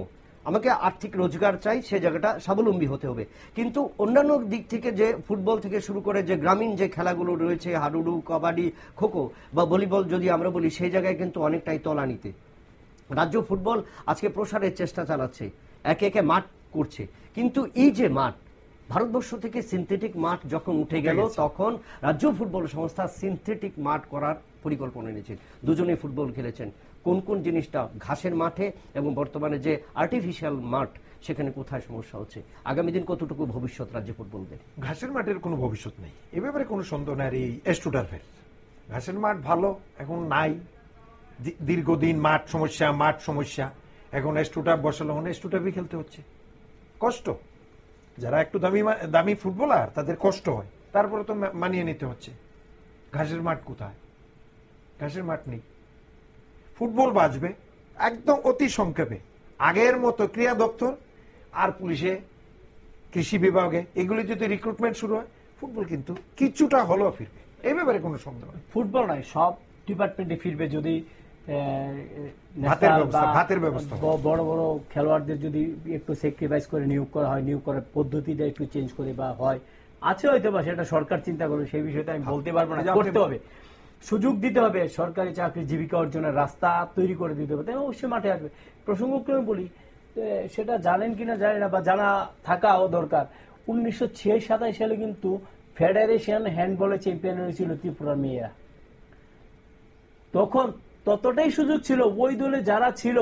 আমাকে আর্থিক রোজগার চাই, সে জায়গাটা স্বাবলম্বী হতে হবে। কিন্তু অন্যান্য দিক থেকে যে ফুটবল থেকে শুরু করে যে গ্রামীণ যে খেলাগুলো রয়েছে, হাডুডু, কবাডি, খোখো বা ভলিবল যদি আমরা বলি, সেই জায়গায় কিন্তু অনেকটাই তলানিতে। রাজ্য ফুটবল আজকে প্রসারের চেষ্টা চালাচ্ছে, একে একে মাঠ করছে, কিন্তু এই যে মাঠ, ভারতবর্ষ থেকে সিনথেটিক মাঠ যখন উঠে গেল, তখন রাজ্য ফুটবল সংস্থা সিনথেটিক মাঠ করার পরিকল্পনা নিয়েছেন। দুজনেই ফুটবল খেলেছেন। কোন জিনিসটা ঘাসের মাঠে এবং বর্তমানে যে আর্টিফিশিয়াল মাঠ, সেখানে কোথায় সমস্যা হচ্ছে? আগামী দিন কতটুকু ভবিষ্যৎ রাজ্য ফুটবলদের? ঘাসের মাঠের কোনো ভবিষ্যৎ নেই, এ ব্যাপারে কোনো সন্দেহ নেই। এই এস্টুটার্ফের ঘাসের মাঠ ভালো এখন নাই, দীর্ঘদিন মাঠ সমস্যা। এখন এস্টুটার্ফ বসালো, এস্টুটার্ফই খেলতে হচ্ছে, কষ্ট। যারা একটু দামি ফুটবলার তাদের কষ্ট হয়, তারপরে তো মানিয়ে নিতে হচ্ছে। ঘাসের মাঠ কোথায়? ঘাসের মাঠ নেই। ফুটবল বাঁচবে একদম অতি সংক্ষেপে, আগের মতো ক্রীড়া দপ্তর আর পুলিশে, কৃষি বিভাগে, এগুলি যদি রিক্রুটমেন্ট শুরু হয়, ফুটবল কিন্তু কিছুটা হলেও ফিরবে, এই ব্যাপারে কোনো সন্দেহ নেই। ফুটবল নয়, সব ডিপার্টমেন্টে ফিরবে যদি ভাতের ব্যবস্থা, বড় বড় খেলোয়াড়দের যদি একটু স্যাক্রিফাইস করে নিয়োগ করা হয়, নিয়োগ করার পদ্ধতিটা একটু চেঞ্জ করে বা হয়, আছে হয়তো বা সেটা সরকার চিন্তা করবে, সেই বিষয়টা আমি বলতে পারবো না, করতে হবে, সুযোগ দিতে হবে, সরকারি চাকরি জীবিকা অর্জনের রাস্তা তৈরি করে দিতে হবে, তাই অবশ্যই মাঠে আসবে। প্রসঙ্গক্রমে বলি, সেটা জানেন কিনা জানি না, বা জানা থাকাও দরকার, 1976-27 সালে কিন্তু ফেডারেশন হ্যান্ডবলের চ্যাম্পিয়ন হয়েছিল ত্রিপুরার মেয়েরা। তখন ততটাই সুযোগ ছিল, ওই দলে যারা ছিল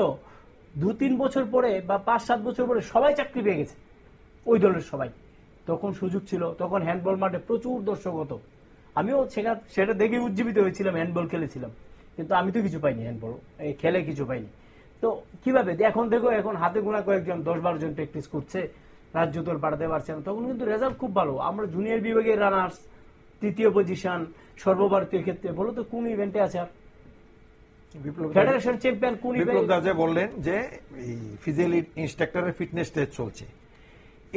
2-3 বছর পরে বা 5-7 বছর পরে সবাই চাকরি পেয়ে গেছে, ওই দলের সবাই। তখন সুযোগ ছিল, তখন হ্যান্ডবল মাঠে প্রচুর দর্শক হতো। আমিও সেটা দেখে উজ্জীবিত হয়েছিলাম, হ্যান্ডবল খেলেছিলাম, কিন্তু আমি তো কিছু পাইনি, হ্যান্ডবল খেলে কিছু পাইনি। তো কিভাবে এখন দেখো, এখন হাতে গোনা কয়েকজন 10-12 জন প্র্যাকটিস করছে, রাজ্য দল পাঠাতে পারছে না। তখন কিন্তু রেজাল্ট খুব ভালো, আমরা জুনিয়র বিভাগের রানার্স, 3য় পজিশন, সর্বভারতীয় ক্ষেত্রে বলো তো কোন ইভেন্টে আছে? আর ফেডারেশন চ্যাম্পিয়ন কোন বিপ্লব দা ইভেন্টে? যে বললেন যে এই ফিজিক্যাল ইনস্ট্রাক্টরের ফিটনেস টেস্ট চলছে,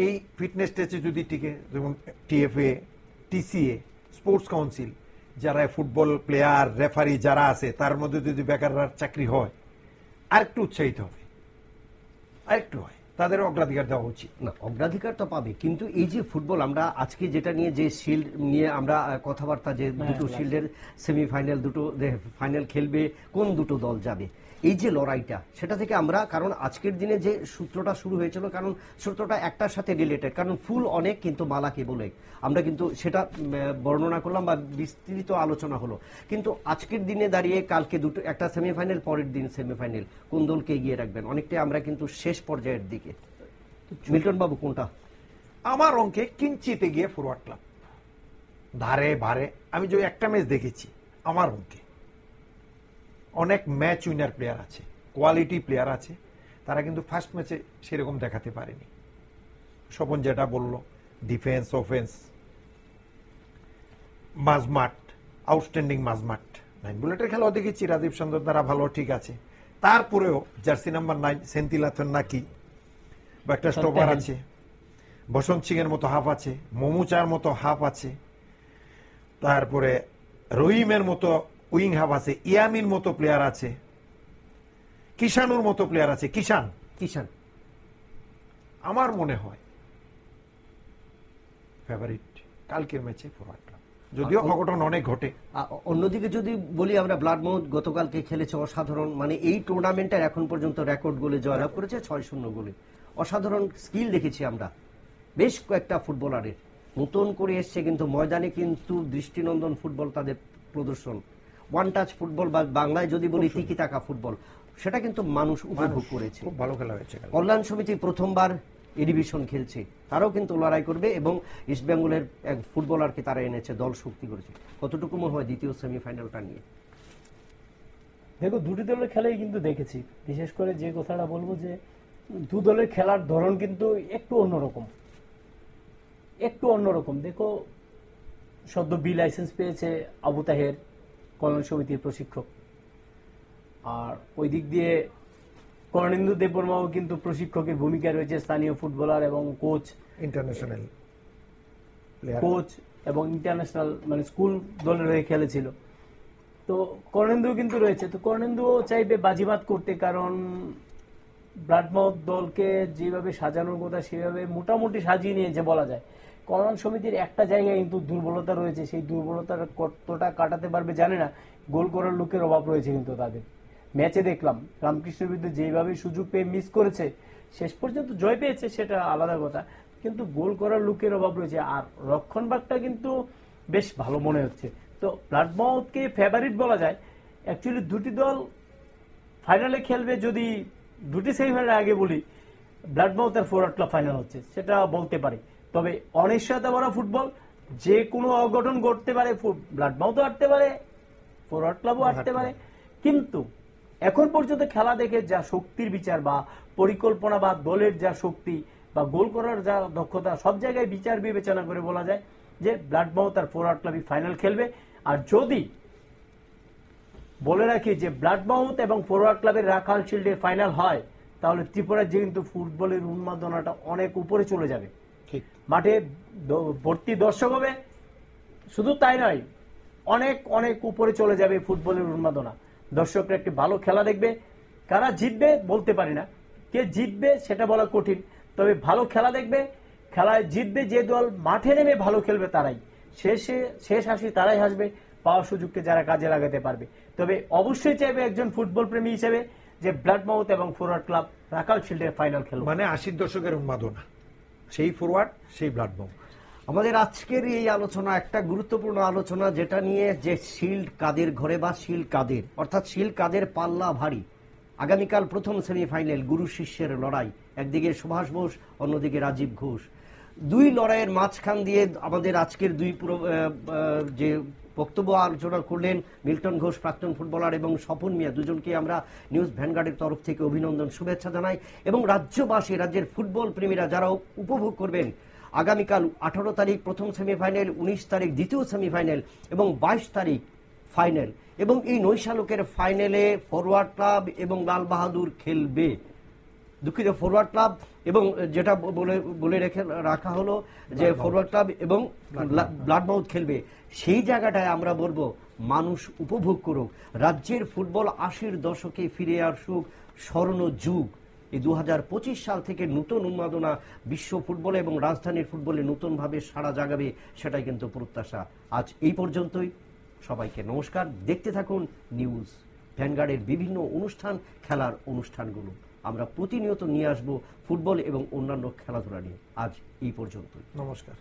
এই ফিটনেস টেস্টে যদি টিকে, যেমন টিএফএ, টিসিএ, স্পোর্টস কাউন্সিল, যারা ফুটবল প্লেয়ার, রেফারি যারা আছে, তার মধ্যে যদি বেকাররা চাকরি হয়, আরেকটু উৎসাহিত হবে, আরেকটু হয়, তাদের অগ্রাধিকার দেওয়া উচিত। না, অগ্রাধিকার তো পাবে, কিন্তু এই যে ফুটবল আমরা আজকে যেটা নিয়ে, যে শিল্ড নিয়ে আমরা কথাবার্তা, যে দুটো শিল্ডের সেমিফাইনাল, দুটো ফাইনাল খেলবে, কোন দুটো দল যাবে, এই যে লড়াইটা, সেটা থেকে আমরা, কারণ আজকের দিনে যে সূত্রটা শুরু হয়েছিল, কারণ সূত্রটা একটার সাথে রিলেটেড, কারণ ফুল অনেক কিন্তু মালা কেবল এক, আমরা কিন্তু সেটা বর্ণনা করলাম বা বিস্তৃত আলোচনা হলো। কিন্তু আজকের দিনে দাঁড়িয়ে কালকে দুটো, একটা সেমিফাইনাল, পরের দিন সেমিফাইনাল, কোন দলকে এগিয়ে রাখবেন? অনেকটাই আমরা কিন্তু শেষ পর্যায়ের দিকে। মিল্টন বাবু কোনটা? আমার অঙ্কে কিঞ্চিতে গিয়ে ফরওয়ার্ড ক্লাব ধারে ভারে। আমি যে একটা ম্যাচ দেখেছি, আমার অঙ্কে অনেক ম্যাচ উইনার প্লেয়ার আছে, কোয়ালিটি প্লেয়ার আছে, তারা কিন্তু ফার্স্ট ম্যাচে সেরকম দেখাতে পারেনি। স্বপন যেটা বললো, ডিফেন্স, অফেন্স, মাঝমাঠ, আউটস্ট্যান্ডিং মাঝমাঠ। 9 বুলেটের খেলাও দেখেছি, রাজীব চন্দ্র দ্বারা ভালো, ঠিক আছে। তারপরেও জার্সি নাম্বার 9 সেন্তিলাথন নাকি বা একটা স্টপার আছে, বসন্ত সিং এর মতো হাফ আছে, মমুচার মতো হাফ আছে, তারপরে রহিমের মতো উইং হাফ আছে, ইয়ামির মতো প্লেয়ার আছে, কিষানুর মতো প্লেয়ার আছে। কিষান আমার মনে হয় ফেভারিট কালকের ম্যাচে ফরওয়ার্ড ক্লাব, যদিও অঘটন অনেক ঘটে। অন্যদিকে যদি বলি, আমরা ব্লাডমাউথ গতকালকে খেলেছে অসাধারণ, মানে এই টুর্নামেন্টের এখন পর্যন্ত রেকর্ড গোলে জয়লাভ করেছে, 6-0 গোলে। অসাধারণ স্কিল দেখেছি আমরা বেশ কয়েকটা ফুটবলারের, নতুন করে এসছে কিন্তু ময়দানে, কিন্তু দৃষ্টিনন্দন ফুটবল তাদের প্রদর্শন, ওয়ান টাচ ফুটবল, বা বাংলায় যদি বলি তিকি টাকা ফুটবল, সেটা কিন্তু মানুষ উপভোগ করেছে। খুব ভালো খেলা হয়েছে। কল্যাণ সমিতি প্রথমবার এ ডিভিশন খেলছে, তারাও কিন্তু লড়াই করবে, এবং ইস্টবেঙ্গলের এক ফুটবলারকে তারা এনেছে, দল শক্তি করেছে। কতটুকু মনে হয় দ্বিতীয় সেমিফাইনালটা নিয়ে? দেখো, দুটি দলের খেলাই কিন্তু দেখেছি, বিশেষ করে যে কথাটা বলবো, যে দু দলের খেলার ধরন কিন্তু একটু অন্যরকম। দেখো, সদ্য বি লাইসেন্স পেয়েছে আবু তাহের, কল্যাণ সমিতির প্রশিক্ষক, আর ওই দিক দিয়ে কর্ণেন্দু দেববর্মাও কিন্তু প্রশিক্ষকের ভূমিকা রয়েছে, স্থানীয় ফুটবলার এবং কোচ, ইন্টারন্যাশনাল এবং ইন্টারন্যাশনাল, মানে স্কুল দলের হয়ে খেলেছিল। তো কর্ণেন্দু কিন্তু রয়েছে, তো কর্ণেন্দুও চাইবে বাজিমাত করতে, কারণ ব্লাডমাউথ দলকে যেভাবে সাজানোর কথা সেভাবে মোটামুটি সাজিয়ে নিয়েছে বলা যায়। কল্যাণ সমিতির একটা জায়গায় কিন্তু দুর্বলতা রয়েছে, সেই দুর্বলতার কতটা কাটাতে পারবে জানি না। গোল করার লোকের অভাব রয়েছে কিন্তু তাদের। ম্যাচে দেখলাম রামকৃষ্ণের বিরুদ্ধে যেভাবে সুযোগ পেয়ে মিস করেছে, শেষ পর্যন্ত জয় পেয়েছে সেটা আলাদা কথা, কিন্তু গোল করার লোকের অভাব রয়েছে। আর রক্ষণভাগটা কিন্তু বেশ ভালো মনে হচ্ছে। তো ব্লাডমাউথকে ফেভারিট বলা যায়। অ্যাকচুয়ালি দুটি দল ফাইনালে খেলবে, যদি দুটি সেমিফাইনাল আগে বলি, ব্লাডমাউথ আর ফরওয়ার্ড ক্লাব ফাইনাল হচ্ছে, সেটা বলতে পারি। তবে অনিশ্চয়তা ভরা ফুটবল, যে কোনো অঘটন ঘটতে পারে, ব্লাডমাউথও হারতে পারে, ফরওয়ার্ড ক্লাবও হারতে পারে। কিন্তু এখন পর্যন্ত খেলা দেখে যা শক্তির বিচার বা পরিকল্পনা বা দলের যা শক্তি বা গোল করার যা দক্ষতা, সব জায়গায় বিচার বিবেচনা করে বলা যায় যে ব্লাডমাউথ আর ফরওয়ার্ড ক্লাবই ফাইনাল খেলবে। আর যদি বলে রাখি যে ব্লাডমাউথ এবং ফরওয়ার্ড ক্লাবের রাখাল শিল্ডের ফাইনাল হয়, তাহলে ত্রিপুরার যে কিন্তু ফুটবলের উন্মাদনাটা অনেক উপরে চলে যাবে। ঠিক, মাঠে ভর্তি দর্শক হবে, শুধু তাই নয়, অনেক অনেক উপরে চলে যাবে ফুটবলের উন্মাদনা। দর্শকরা একটি ভালো খেলা দেখবে। কারা জিতবে বলতে পারি না, কে জিতবে সেটা বলা কঠিন, তবে ভালো খেলা দেখবে। খেলায় জিতবে যে দল মাঠে নেমে ভালো খেলবে তারাই, শেষ হাসি তারাই হাসবে, পাওয়ার সুযোগকে যারা কাজে লাগাতে পারবে। তবে অবশ্যই চাইবে একজন ফুটবল প্রেমী হিসেবে যে ব্লাডমাউথ এবং ফরওয়ার্ড ক্লাব রাখাল শিল্ডের ফাইনাল খেলবে। মানে 80 দশকের উন্মাদনা, সেই ফরওয়ার্ড সেই ব্লাড বোম। আমাদের আজকের এই আলোচনা একটা গুরুত্বপূর্ণ আলোচনা, যেটা নিয়ে যে শিল্ড কাদের ঘরে বা শিল্ড কাদের, অর্থাৎ শিল্ড কাদের পাল্লা ভারী। আগামীকাল প্রথম সেমিফাইনাল, গুরু শিষ্যের লড়াই, একদিকে সুভাষ বোস, অন্যদিকে রাজীব ঘোষ। দুই লড়াইয়ের মাঝখান দিয়ে আমাদের আজকের যে বক্তব্য আলোচনা করলেন মিল্টন ঘোষ, প্রাক্তন ফুটবলার, এবং স্বপন মিয়া, দুজনকে আমরা নিউজ ভ্যানগার্ডের তরফ থেকে অভিনন্দন, শুভেচ্ছা জানাই। এবং রাজ্যবাসী, রাজ্যের ফুটবল প্রেমীরা যারা উপভোগ করবেন আগামীকাল 18 তারিখ প্রথম সেমিফাইনাল, 19 তারিখ দ্বিতীয় সেমিফাইনাল এবং 22 তারিখ ফাইনাল। এবং এই নৈশালকের ফাইনালে ফরওয়ার্ড ক্লাব এবং লাল বাহাদুর খেলবে। দুঃখিত, ফরওয়ার্ড ক্লাব এবং যেটা বলে রাখা হলো যে ফরওয়ার্ড ক্লাব এবং ব্লাড মাউথ খেলবে। সেই জায়গাটায় আমরা বলবো মানুষ উপভোগ করুক, রাজ্যের ফুটবল 80-র দশকে ফিরে আসুক, স্বর্ণ যুগ। এই 2025 সাল থেকে নতুন উন্মাদনা বিশ্ব ফুটবলে এবং রাজধানীর ফুটবলে নতুনভাবে সাড়া জাগাবে, সেটাই কিন্তু প্রত্যাশা। আজ এই পর্যন্তই, সবাইকে নমস্কার। দেখতে থাকুন নিউজ ভ্যানগার্ডের বিভিন্ন অনুষ্ঠান, খেলার অনুষ্ঠানগুলো। আমরা প্রতিনিয়ত নিয়ে আসবো ফুটবল এবং অন্যান্য খেলাধুলা নিয়ে। আজ এই পর্যন্তই, নমস্কার।